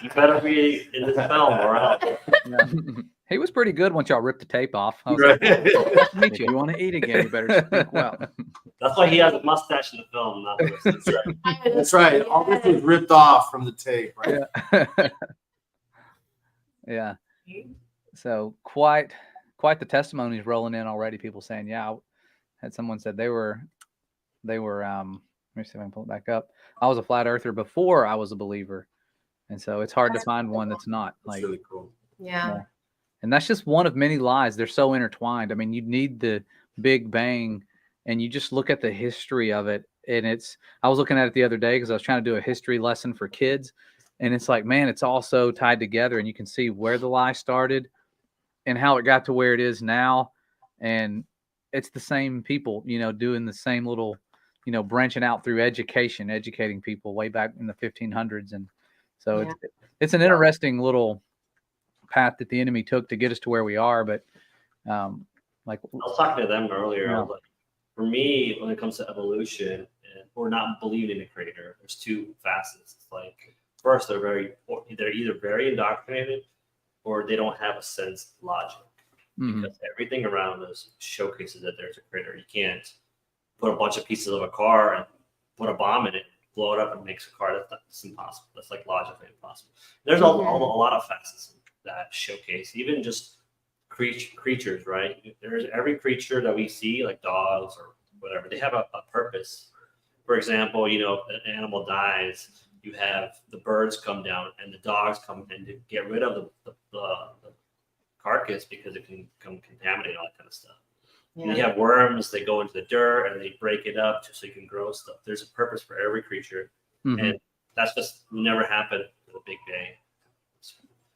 you better be in this film or else. Yeah. He was pretty good once y'all ripped the tape off. I was Right. like, nice to meet If you. you want to eat again, you better speak well. That's why he has a mustache in the film, not the rest of the show. That's right. All this was ripped off from the tape, right? Yeah. So quite the testimonies rolling in already. People saying, yeah, I had someone said they were let me see if I can pull it back up. I was a flat earther before I was a believer. And so it's hard to find one that's not. That's Like, really cool. Yeah. and that's just one of many lies. They're so intertwined. I mean, you need the Big Bang, and you just look at the history of it. And I was looking at it the other day because I was trying to do a history lesson for kids. And it's like, man, it's all so tied together, and you can see where the lie started and how it got to where it is now. And it's the same people, doing the same little, branching out through educating people way back in the 1500s. And so it's an interesting little path that the enemy took to get us to where we are. But like I was talking to them earlier. Yeah. I was like, for me, when it comes to evolution or not believing in a creator, there's two facets. It's like, first, they're either very indoctrinated or they don't have a sense of logic. Because everything around us showcases that there's a creator. You can't put a bunch of pieces of a car and put a bomb in it, blow it up, and makes a car. That's impossible. That's like logically impossible. There's a lot of facets that showcase, even just creatures, right? There's every creature that we see, like dogs or whatever, they have a purpose. For example, an animal dies, you have the birds come down and the dogs come in to get rid of the carcass because it can contaminate all that kind of stuff. Yeah. And you have worms, they go into the dirt and they break it up so you can grow stuff. There's a purpose for every creature. And that's just never happened with a Big Bang.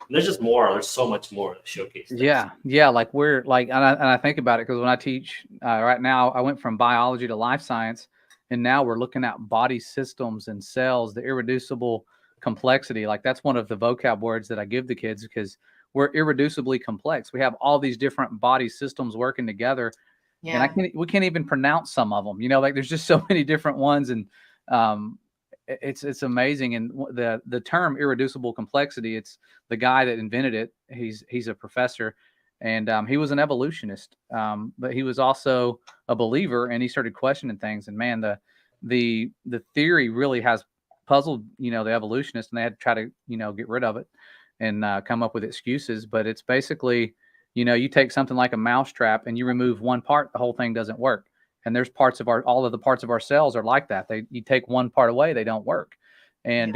And there's just more. There's so much more to showcase. Yeah. Like we're like, and I think about it because when I teach right now, I went from biology to life science, and now we're looking at body systems and cells, the irreducible complexity. Like that's one of the vocab words that I give the kids because we're irreducibly complex. We have all these different body systems working together, and we can't even pronounce some of them. Like there's just so many different ones, and it's amazing. And the term irreducible complexity, it's the guy that invented it. He's a professor, and he was an evolutionist, but he was also a believer, and he started questioning things. And man, the theory really has puzzled the evolutionists, and they had to try to get rid of it. and come up with excuses. But it's basically, you take something like a mousetrap and you remove one part, the whole thing doesn't work. And there's parts of all of the parts of our cells are like that. You take one part away, they don't work. And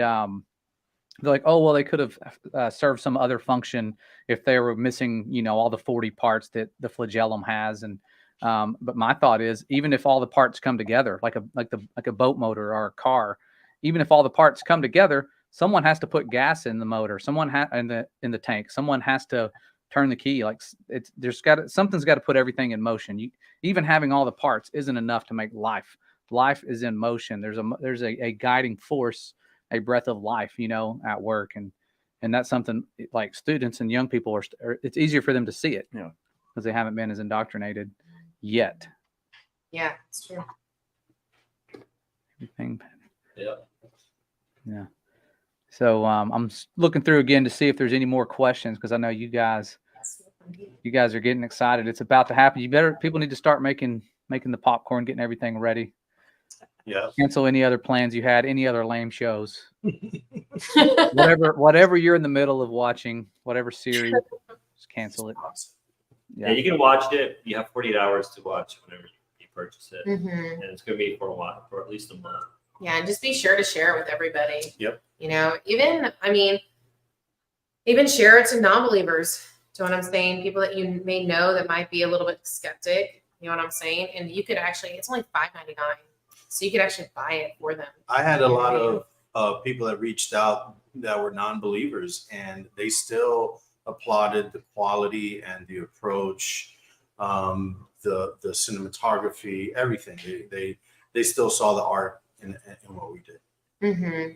they're like, oh, well, they could have served some other function if they were missing, all the 40 parts that the flagellum has. And but my thought is, even if all the parts come together, like a boat motor or a car, even if all the parts come together, someone has to put gas in the motor. Someone in the tank. Someone has to turn the key. Like something's got to put everything in motion. Even having all the parts isn't enough to make life. Life is in motion. There's a guiding force, a breath of life, at work, and that's something like students and young people it's easier for them to see it, because they haven't been as indoctrinated yet. Yeah, it's true. Everything. Yeah. Yeah. So I'm looking through again to see if there's any more questions, because I know you guys are getting excited. It's about to happen. People need to start making the popcorn, getting everything ready. Yeah. Cancel any other plans you had, any other lame shows. whatever you're in the middle of watching, whatever series, just cancel it. Yeah, you can watch it. You have 48 hours to watch whenever you purchase it. Mm-hmm. And it's going to be for a while, for at least a month. Yeah, and just be sure to share it with everybody. Yep. Even share it to non-believers. Do you know what I'm saying? People that you may know that might be a little bit skeptic. You know what I'm saying? And you could it's only $5.99. So you could actually buy it for them. I had a lot of people that reached out that were non-believers, and they still applauded the quality and the approach, the cinematography, everything. They still saw the art in what we did. Mm-hmm.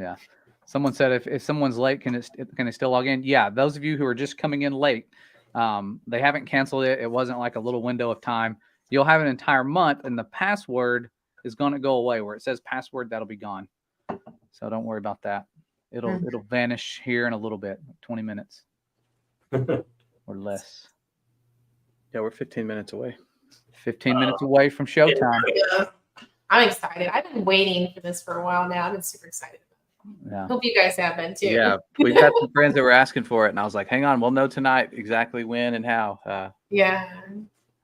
Yeah. Someone said if someone's late, can it still log in? Yeah. Those of you who are just coming in late, they haven't canceled it. It wasn't like a little window of time. You'll have an entire month, and the password is going to go away. Where it says password, that'll be gone. So don't worry about that. It'll vanish here in a little bit, 20 minutes or less. Yeah, we're 15 minutes away. 15 minutes away from showtime. Yeah. I'm excited. I've been waiting for this for a while now. I've been super excited. Yeah. Hope you guys have been too. Yeah, we've got some friends that were asking for it, and I was like, hang on, we'll know tonight exactly when and how. Yeah.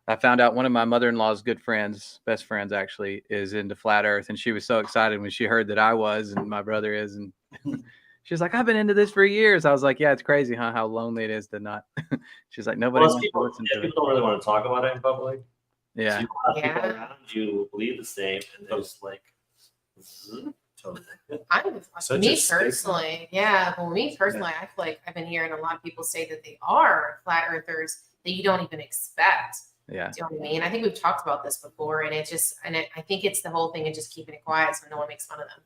I found out one of my mother-in-law's good friends, best friends actually, is into flat earth. And she was so excited when she heard that I was and my brother is. And she's like, I've been into this for years. I was like, yeah, it's crazy, huh? How lonely it is to not. She's like, nobody wants to listen to it. People don't really want to talk about it in public. Yeah. So you have people around you believe the same, and there's like, me personally, I feel like I've been hearing a lot of people say that they are flat earthers that you don't even expect. Yeah. Do you know what I mean? I think we've talked about this before, and I think it's the whole thing of just keeping it quiet so no one makes fun of them.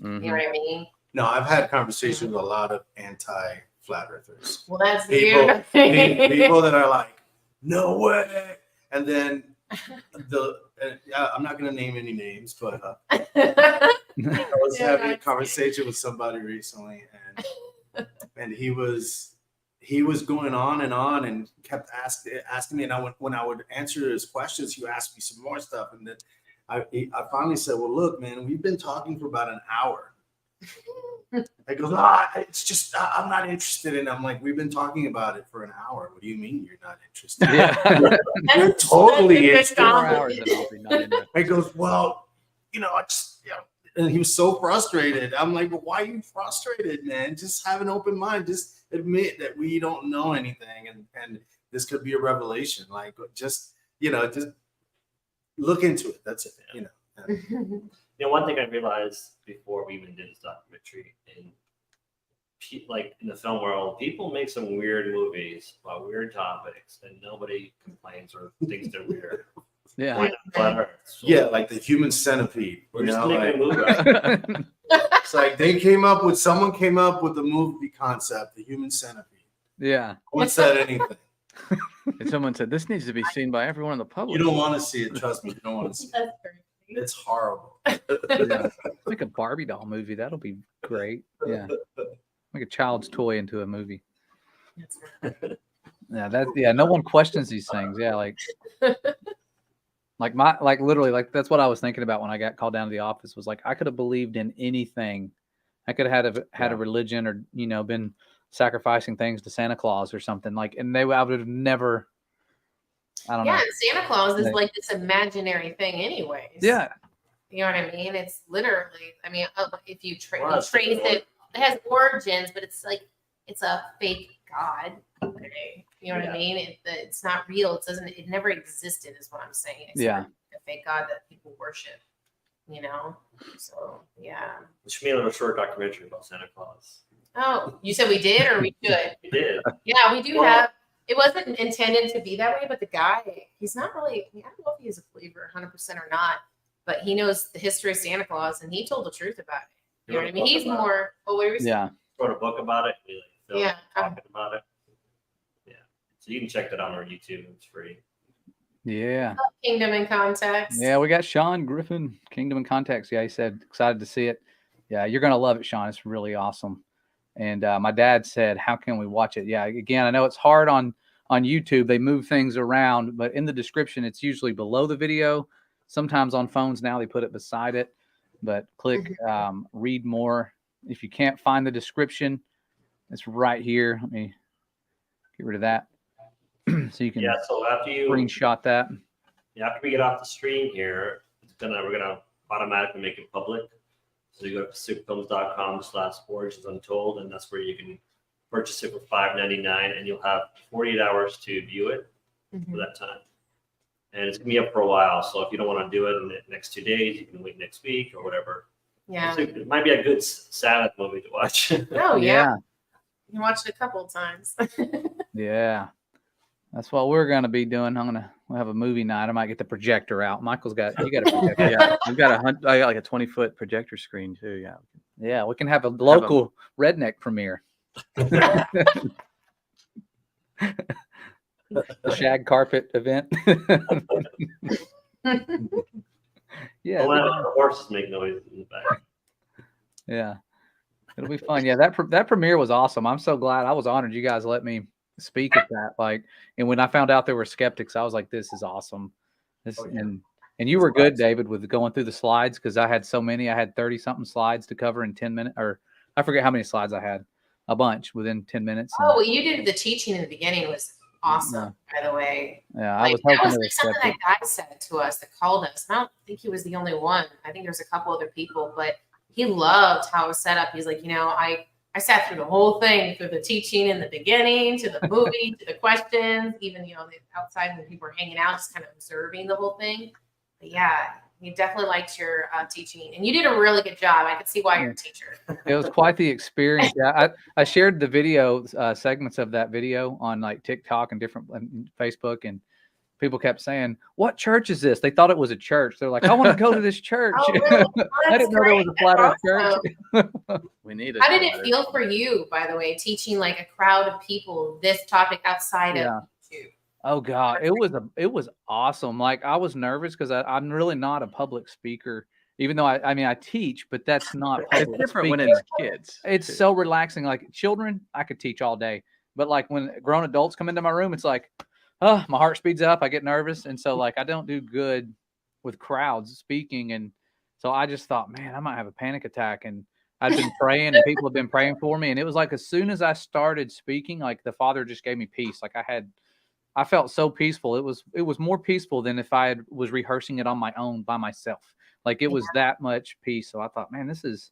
Mm-hmm. You know what I mean? No, I've had conversations with a lot of anti-flat earthers. Well, that's people that are like, no way. And then I'm not going to name any names, but I was having a conversation with somebody recently, and he was going on and kept asking me, and when I would answer his questions, he would ask me some more stuff, and then I finally said, well, look, man, we've been talking for about an hour. I goes, it's just I'm not interested in it. I'm like, we've been talking about it for an hour. What do you mean you're not interested? Yeah. You're totally interested. I goes, well, and he was so frustrated. I'm like, well, why are you frustrated, man? Just have an open mind. Just admit that we don't know anything, and this could be a revelation. Like, just look into it. That's it. One thing I realized before we even did this documentary, in the film world, people make some weird movies about weird topics, and nobody complains or thinks they're weird. Yeah. Yeah, like the human centipede. We're just making a movie. It's like someone came up with the movie concept, the human centipede. Yeah. No one said anything. And someone said, this needs to be seen by everyone in the public. You don't want to see it. Trust me. You don't want to see it. It's horrible. Yeah. Like a Barbie doll movie. That'll be great. Yeah. Like a child's toy into a movie. Yeah, no one questions these things. Yeah, literally, that's what I was thinking about when I got called down to the office, was like, I could have believed in anything I could have had a religion or, you know, been sacrificing things to Santa Claus or something like, and I would have never, I don't know. Yeah, and Santa Claus is Like- like this imaginary thing anyways. Yeah. You know what I mean? It's literally, I mean, if you Well, that's trace the it, it has origins, but it's like, it's a fake God. Okay. You know what I mean? It's not real. It never existed is what I'm saying. It's Yeah. like a fake God that people worship, you know? So, yeah. We should make a little short documentary about Santa Claus. Oh, you said we did or we should? We did. Yeah, we do Well- have. It wasn't intended to be that way, but the guy, he's not really, I don't know if he is a believer 100% or not, but he knows the history of Santa Claus and he told the truth about it. You know what I mean? He's more, what were you saying? Yeah. Wrote a book about it. We like filmed Yeah. talking about it. Yeah. So you can check that out on our YouTube. It's free. Yeah. Kingdom in Context. Yeah. We got Sean Griffin, Kingdom in Context. Yeah. He said, excited to see it. Yeah. You're going to love it, Sean. It's really awesome. And my dad said, how can we watch it? Yeah. Again, I know it's hard on YouTube. They move things around, but in the description, it's usually below the video. Sometimes on phones now they put it beside it, but click read more. If you can't find the description, it's right here. Let me get rid of that. So you can So after you screenshot that. after we get off the stream here, we're gonna automatically make it public. So you go to pacificfilms.com/origins untold, and that's where you can purchase it for $5.99, and you'll have 48 hours to view it for that time. And it's gonna be up for a while. So if you don't want to do it in the next 2 days, you can wait next week or whatever. Yeah. It might be a good Sabbath movie to watch. Oh, yeah. You watched it a couple of times. Yeah. That's what we're gonna be doing. We'll have a movie night. I might get the projector out. You got a projector. Yeah, we've got I got like a 20-foot projector screen too. Yeah. Yeah, we can have a local redneck premiere. The shag carpet event. Yeah. The horses make noise in the back. Yeah. It'll be fun. Yeah, that premiere was awesome. I'm so glad. I was honored you guys let me speak at that. Like, and when I found out there were skeptics, I was like, this is awesome. And you were good, David, with going through the slides because I had so many. I had 30 something slides to cover in 10 minutes, or I forget how many slides I had. A bunch within 10 minutes. Oh, well, you did the teaching in the beginning was awesome, by the way. Yeah, Like, I was hoping that was it like was something skeptic. that guy said to us that called us. And I don't think he was the only one. I think there's a couple other people, but he loved how it was set up. He's like, I sat through the whole thing, through the teaching in the beginning, to the movie, to the questions, even, the outside when people were hanging out, just kind of observing the whole thing. But yeah, he definitely liked your teaching. And you did a really good job. I could see why you're a teacher. It was quite the experience. Yeah, I shared the video segments of that video on like TikTok and different Facebook, and people kept saying, "What church is this?" They thought it was a church. They're like, "I want to go to this church." Oh, really? I didn't know there was a flat Earth church. We need it. How did it feel for you, by the way, teaching like a crowd of people this topic outside of YouTube? Oh God, it was awesome. Like I was nervous because I'm really not a public speaker, even though I teach, but that's not public It's different when speaking. it's kids. It's so relaxing. Like children, I could teach all day, but like when grown adults come into my room, it's like, oh, my heart speeds up. I get nervous, and so like I don't do good with crowds speaking, and so I just thought, man, I might have a panic attack. And I've been praying, and people have been praying for me, and it was like as soon as I started speaking, like the Father just gave me peace. Like I felt so peaceful. It was more peaceful than if I was rehearsing it on my own by myself. Like it was that much peace. So I thought, man, this is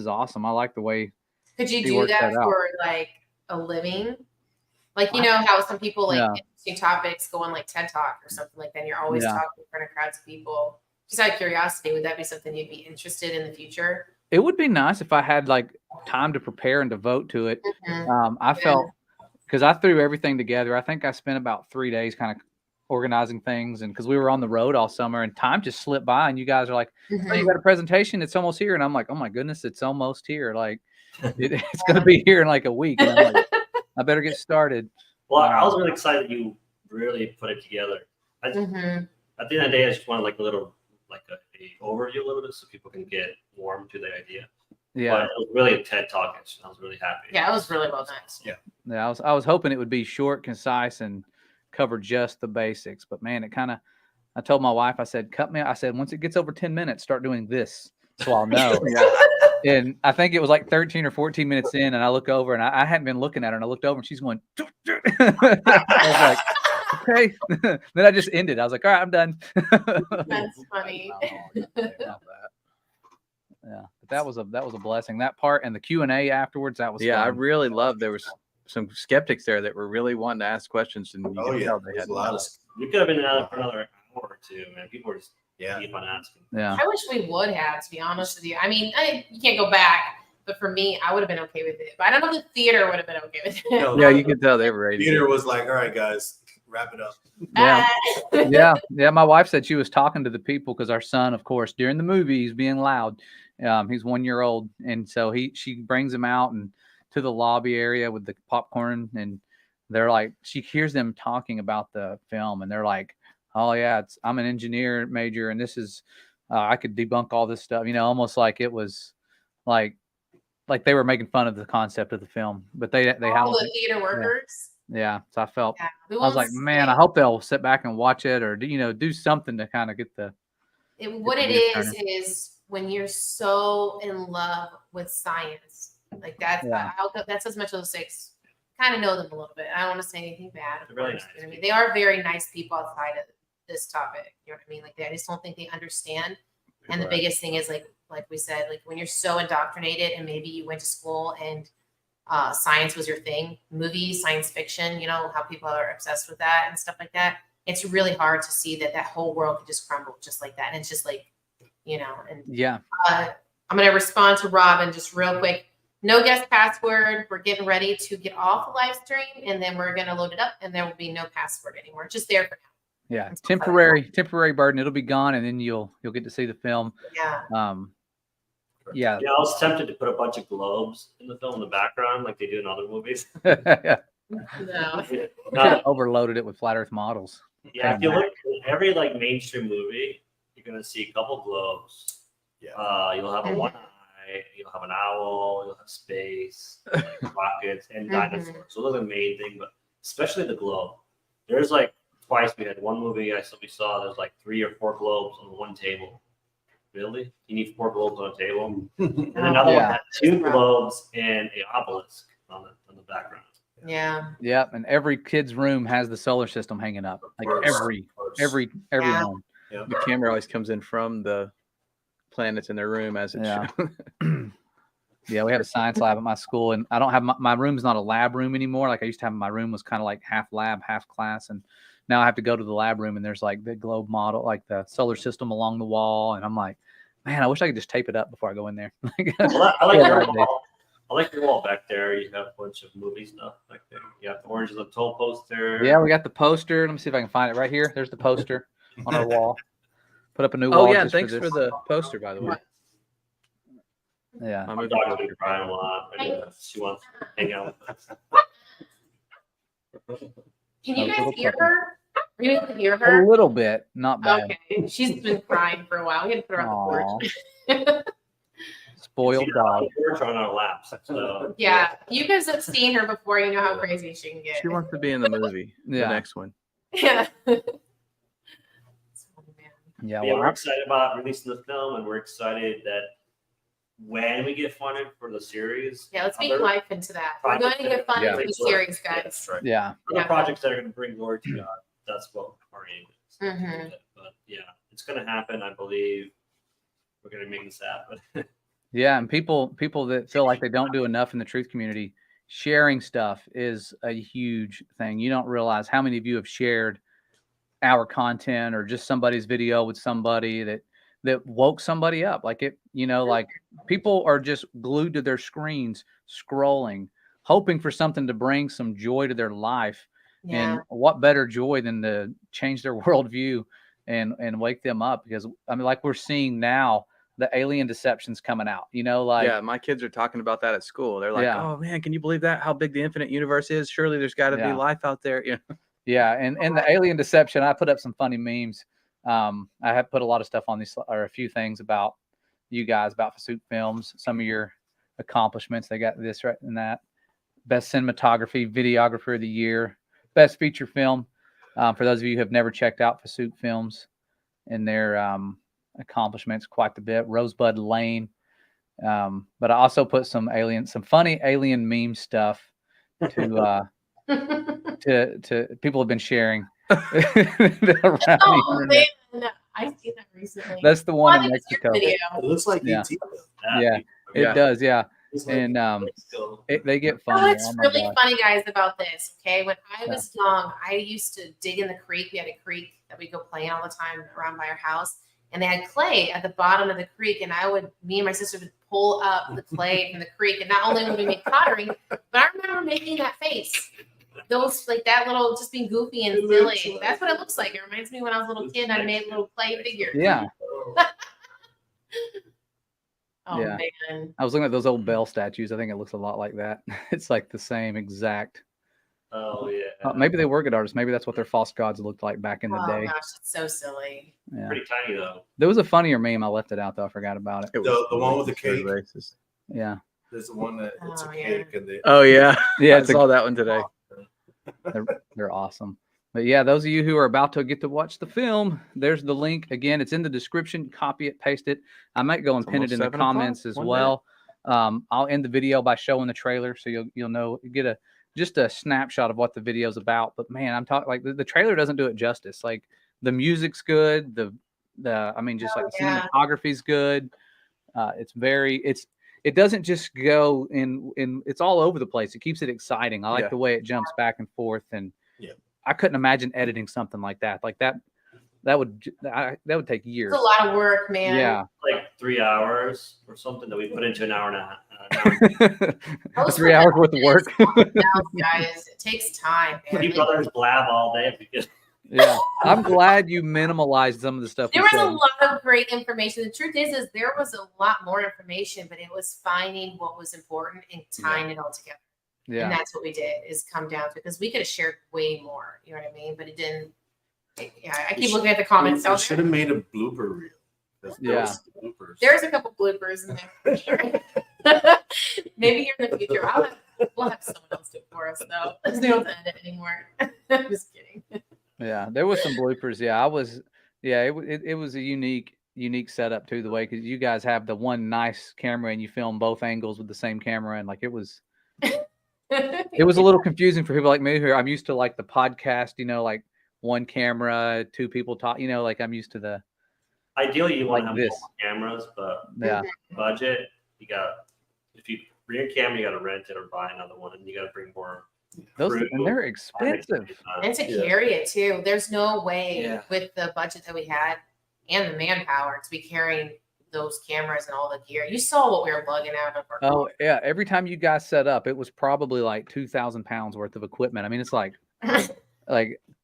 awesome. I like the way. Could you he do worked that out. for like a living? Like, how some people like interesting topics go on like TED Talk or something like that. And you're always talking in front of crowds of people. Just out of curiosity, would that be something you'd be interested in the future? It would be nice if I had like time to prepare and devote to it. I felt because I threw everything together. I think I spent about 3 days kind of organizing things, and because we were on the road all summer, and time just slipped by. And you guys are like, "Oh, you got a presentation? It's almost here." And I'm like, "Oh my goodness, it's almost here! Like it's going to be here in like a week." And I'm like, I better get started. Well, I was really excited you really put it together. At the end of the day, I just wanted like a little, like a overview a little bit so people can get warm to the idea. Yeah, but it was really a TED Talk. I was really happy. Yeah, it was really well done. Yeah, I was hoping it would be short, concise, and cover just the basics. But man, it kind of. I told my wife, I said, once it gets over 10 minutes, start doing this, so I'll know. And I think it was like 13 or 14 minutes in, and I look over, and I hadn't been looking at her, and I looked over, and she's going. I was like, okay. Then I just ended. I was like, all right, I'm done. That's funny. Yeah, but that was a blessing. That part and the Q&A afterwards, that was Yeah, I fun. really loved. There was some skeptics there that were really wanting to ask questions, and you Oh could yeah, tell they there's had a lot of. We could have been out for another hour or two, man. People were just Yeah. keep on asking. Yeah. I wish we would have, to be honest with you. I mean, you can't go back, but for me, I would have been okay with it. But I don't know if the theater would have been okay with it. No, Yeah, you could tell they were ready. Peter was like, "All right, guys, wrap it up." Yeah. Yeah. My wife said she was talking to the people because our son, of course, during the movie, he's being loud. He's 1 year old, and so she brings him out and to the lobby area with the popcorn, and they're like, she hears them talking about the film, and they're like, "Oh yeah, I'm an engineer major, and this is I could debunk all this stuff," almost like it was like they were making fun of the concept of the film, but they All the theater workers. yeah. So I felt We I was like, won't man, say- I hope they'll sit back and watch it, or do something to kind of get the. What it is when you're so in love with science, like that's Yeah. that's as much as six. Kind of know them a little bit. I don't want to say anything bad. Of They're really course, nice you know what I mean? They are very nice people outside of this topic. You know what I mean? Like I just don't think they understand. And the biggest thing is like we said, like when you're so indoctrinated, and maybe you went to school and science was your thing, movies, science fiction. You know how people are obsessed with that and stuff like that. It's really hard to see that whole world could just crumble just like that. And it's just like, and Yeah. I'm going to respond to Robin just real quick. No guest password. We're getting ready to get off the live stream, and then we're going to load it up, and there will be no password anymore. Just there for now. Yeah. Temporary burden. It'll be gone, and then you'll get to see the film. Yeah. Yeah. Yeah, I was tempted to put a bunch of globes in the film in the background, like they do in other movies. No. Overloaded it with flat Earth models. Yeah, if you look at every mainstream movie, you're gonna see a couple globes. Yeah. You'll have a one eye, you'll have an owl, you'll have space, rockets, and dinosaurs. So those are the main thing, but especially the globe. There's twice we had one movie we saw. There's 3 or 4 globes on one table. Really? You need 4 globes on a table, and another one had 2 globes and an obelisk on the background. Yeah. Yep. And every kid's room has the solar system hanging up. Every home. Yeah. The camera always comes in from the planets in their room as it's shown. Yeah, we have a science lab at my school, and I don't have my room's not a lab room anymore. Like I used to have, my room was kind of like half lab, half class, and now I have to go to the lab room, and there's the globe model, like the solar system along the wall, and I'm like, man, I wish I could just tape it up before I go in there. I like your wall back there. You have a bunch of movie stuff back there. You have the Orange is the Untold poster. Yeah, we got the poster. Let me see if I can find it right here. There's the poster on our wall. Put up a new wall. Oh yeah, just thanks for this. the poster, by the way. Yeah. My dog's been crying a lot. She wants to hang out with us. Can you guys hear her? Are you able to hear A her? little bit, not bad. Okay. She's been crying for a while. We had to put her on the porch. Spoiled dog. We're on our laps. So Yeah. You guys have seen her before. You know how crazy she can get. She wants to be in the movie. Yeah. The next one. Yeah. Yeah, yeah, we're excited about releasing the film, and we're excited that when we get funded for the series, Yeah, let's make life into that. We're going to get funded for the series, guys. That's right. yeah. other projects that are going to bring glory to God. That's what our aim is. Mhm. But yeah, it's going to happen. I believe we're going to make this happen. Yeah, and people that feel like they don't do enough in the truth community, sharing stuff is a huge thing. You don't realize how many of you have shared our content or just somebody's video with somebody that woke somebody up. Like people are just glued to their screens, scrolling, hoping for something to bring some joy to their life. Yeah. And what better joy than to change their worldview and wake them up? Because I mean, like we're seeing now, the alien deception's coming out, Yeah, my kids are talking about that at school. They're like, Yeah. oh man, can you believe that? How big the infinite universe is? Surely there's got to be Yeah. life out there. Yeah. Yeah, and the alien deception, I put up some funny memes. I have put a lot of stuff on these, or a few things about you guys, about Pursuit Films, some of your accomplishments. They got this, right, and that. Best cinematography, videographer of the year, best feature film. For those of you who have never checked out Pursuit Films and their accomplishments, quite a bit. Rosebud Lane, But I also put some funny alien meme stuff to people have been sharing around the Oh internet. man, I've seen that recently. That's the one in Funny Mexico. video. It looks like Yeah. ET. Yeah, it does. Yeah, It's like and Mexico. they get Oh, funny. it's Oh my really gosh. funny, guys, about this. Okay, when I Yeah. was young, I used to dig in the creek. We had a creek that we go play in all the time around by our house, and they had clay at the bottom of the creek. And me and my sister would pull up the clay from the creek, and not only would we make pottery, but I remember making that face. Those like that little, just being goofy and silly. That's what it looks like. It reminds me when I was a little kid. I made little clay figures. Yeah, Oh Yeah. man. I was looking at those old bell statues. I think it looks a lot like that. It's like the same exact. Oh yeah. Maybe they were good artists. Maybe that's what their false gods looked like back in the Oh day. gosh, it's so silly. Yeah. Pretty tiny though. There was a funnier meme. I left it out though. I forgot about it. The one with the cake. Racist. Yeah. There's the one that it's Oh, a yeah. cake and they. Oh yeah, Yeah, I it's a- saw that one today. They're awesome. But yeah, those of you who are about to get to watch the film, there's the link. Again, it's in the description. Copy it, paste it. I might go and It's pin it almost in the 7 o'clock. comments as One well. I'll end the video by showing the trailer, so you'll know, you get just a snapshot of what the video's about. But man, I'm talking like the trailer doesn't do it justice. Like the music's good, the I mean, just like the yeah. cinematography's good. It doesn't just go in it's all over the place. It keeps it exciting. I like Yeah. the way it jumps back and forth, and Yeah. I couldn't imagine editing something like that. Like that would take years. It's a lot of work, man. Yeah. Like 3 hours or something that we put into an hour and a half. 3 hours worth of work. Guys, it takes time. Man. Three brothers blab all day because Yeah. I'm glad you minimalized some of the stuff. There we was a said. lot of great information. The truth is there was a lot more information, but it was finding what was important and tying it all together. Yeah. And that's what we did, is come down to, because we could have shared way more, you know what I mean? But it didn't. I keep looking at the comments. We should have made a blooper reel. Yeah. Bloopers. There's a couple bloopers in there for sure. Maybe here in the future, we'll have someone else do it for us though. Because they don't edit anymore. I'm just kidding. Yeah, there was some bloopers. Yeah, it was a unique setup too, the way, because you guys have the one nice camera and you film both angles with the same camera, and like it was a little confusing for people like me who I'm used to like the podcast, like one camera, two people talk, like I'm used to the. ideally you want to Like have this. multiple cameras, but Yeah. budget, if you bring a camera, you got to rent it or buy another one, and you got to bring more. Those crew. and they're expensive. And to carry it too. There's no way Yeah. with the budget that we had and the manpower to be carrying those cameras and all the gear. You saw what we were lugging out of our Oh yeah, every time you guys set up, it was probably like 2,000 pounds worth of equipment. I mean, it's like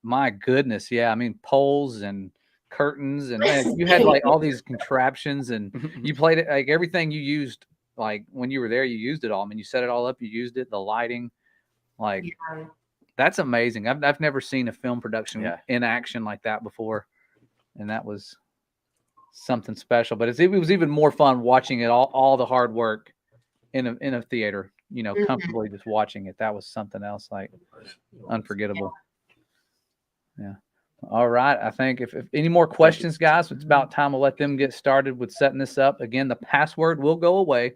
my goodness, yeah. I mean, poles and curtains, and man, you had like all these contraptions, and you played it like everything you used. Like when you were there, you used it all. I mean, you set it all up, you used it. The lighting, like Yeah. that's amazing. I've never seen a film production Yeah. in action like that before, and that was something special. But it was even more fun watching it all the hard work in a theater. Comfortably just watching it. That was something else, like unforgettable. Yeah. All right. I think if any more questions, guys, it's about time to let them get started with setting this up. Again, the password will go away,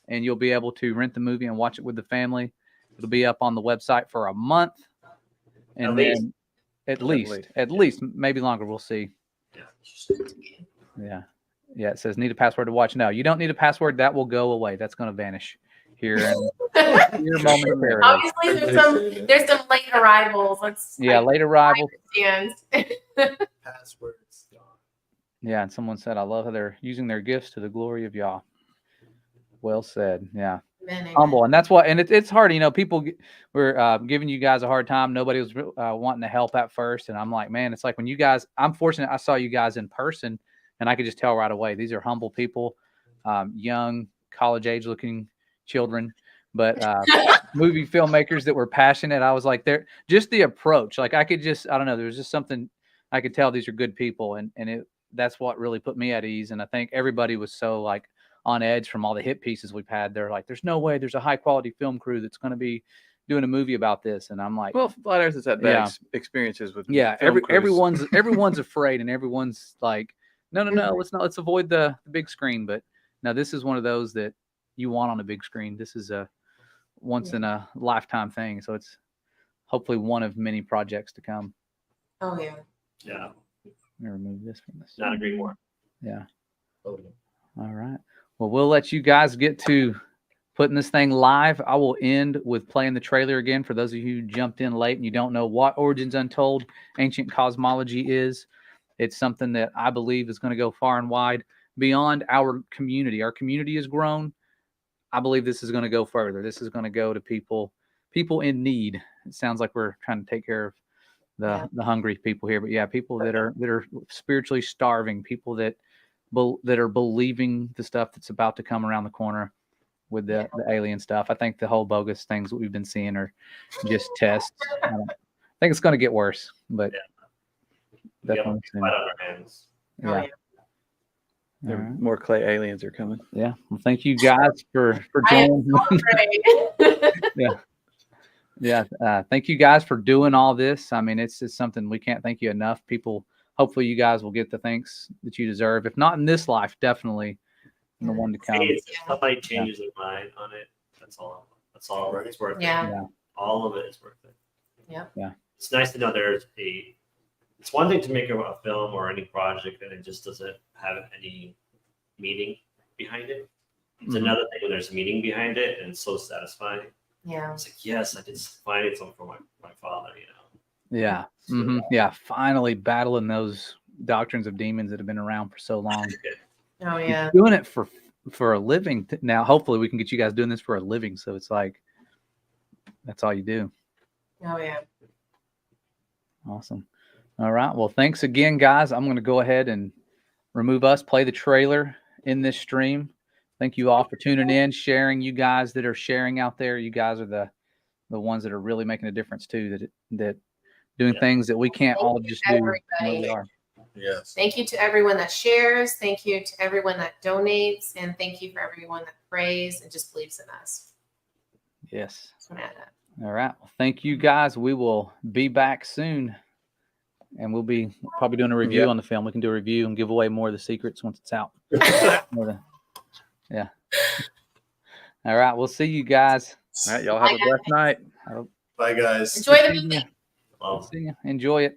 and you'll be able to rent the movie and watch it with the family. It'll be up on the website for a month, and At then least. at least, maybe longer. We'll see. Yeah. It says need a password to watch. No, you don't need a password. That will go away. That's going to vanish here momentarily. Obviously, there's some late arrivals. Late arrival. Passwords. Yeah, and someone said, I love how they're using their gifts to the glory of Yah. Well said. Yeah. Humble. And that's what, and it's hard, people were giving you guys a hard time. Nobody was wanting to help at first. And I'm like, man, it's like when you guys, I'm fortunate I saw you guys in person, and I could just tell right away, these are humble people, young, college age looking children, but movie filmmakers that were passionate. I was like, they're just the approach. Like I don't know, there was just something I could tell these are good people. And that's what really put me at ease. And I think everybody was so like on edge from all the hit pieces we've had. They're like, there's no way there's a high quality film crew that's going to be doing a movie about this. And I'm like, Well, Flat Earth has had bad experiences with film crews. everyone's afraid, and everyone's like, no, let's avoid the big screen. But Now, this is one of those that you want on a big screen. This is a once in a lifetime thing. So it's hopefully one of many projects to come. Oh yeah. Yeah. Let me remove this from this. Not agree more. Yeah. Oh, yeah. All right. Well, we'll let you guys get to putting this thing live. I will end with playing the trailer again for those of you who jumped in late and you don't know what Origins Untold Ancient Cosmology is. It's something that I believe is going to go far and wide beyond our community. Our community has grown. I believe this is going to go further. This is going to go to people in need. It sounds like we're trying to take care of the hungry people here, but yeah, people that are spiritually starving, people that are believing the stuff that's about to come around the corner with the alien stuff. I think the whole bogus things that we've been seeing are just tests. I think it's going to get worse, but definitely soon. Right on our hands. Yeah. More clay aliens are coming. Yeah. Well, thank you guys for joining. Thank you guys for doing all this. I mean, it's just something we can't thank you enough. People, hopefully you guys will get the thanks that you deserve. If not in this life, definitely in the one to come. If somebody changes their mind on it, that's all. That's all. It's worth it. Yeah. All of it is worth it. Yeah. Yeah. It's nice to know it's one thing to make a film or any project and it just doesn't have any meaning behind it. It's another thing when there's meaning behind it and it's so satisfying. Yeah. It's like, yes, I did find something for my father, Yeah. Mm-hmm. Yeah. Finally battling those doctrines of demons that have been around for so long. Oh yeah. You're doing it for a living now. Hopefully we can get you guys doing this for a living. So it's like, that's all you do. Oh yeah. Awesome. All right. Well, thanks again, guys. I'm going to go ahead and remove us, play the trailer in this stream. Thank you all for tuning in, sharing. You guys that are sharing out there, you guys are the ones that are really making a difference too, that doing things that we can't all just do. Everybody. Yes. Thank you to everyone that shares. Thank you to everyone that donates. And thank you for everyone that prays and just believes in us. Yes. Just want to add that. All right. Well, thank you guys. We will be back soon. And we'll be probably doing a review on the film. We can do a review and give away more of the secrets once it's out. Yeah. All right. We'll see you guys. All right. Y'all have a blessed night. Bye, guys. Enjoy the movie. See you. Enjoy it.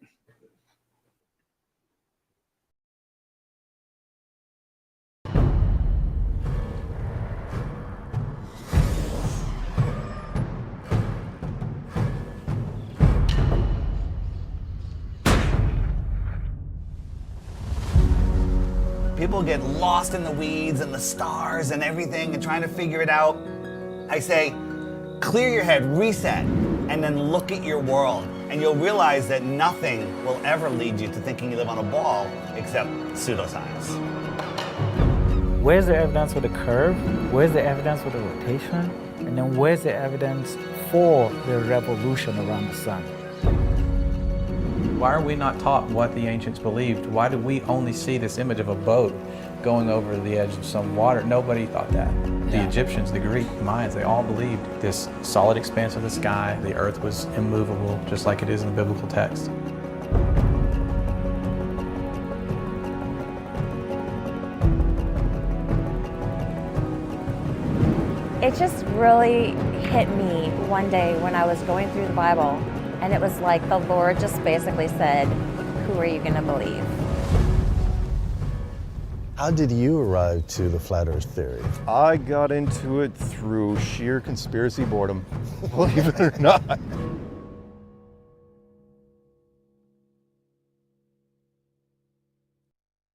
People get lost in the weeds and the stars and everything and trying to figure it out. I say, clear your head, reset, and then look at your world. And you'll realize that nothing will ever lead you to thinking you live on a ball except pseudoscience. Where's the evidence for the curve? Where's the evidence for the rotation? And then where's the evidence for the revolution around the sun? Why are we not taught what the ancients believed? Why do we only see this image of a boat going over the edge of some water? Nobody thought that. The Egyptians, the Greek, the Mayans, they all believed this solid expanse of the sky, the earth was immovable, just like it is in the biblical text. It just really hit me one day when I was going through the Bible, and it was like the Lord just basically said, who are you going to believe? How did you arrive to the flat earth theory? I got into it through sheer conspiracy boredom, believe it or not.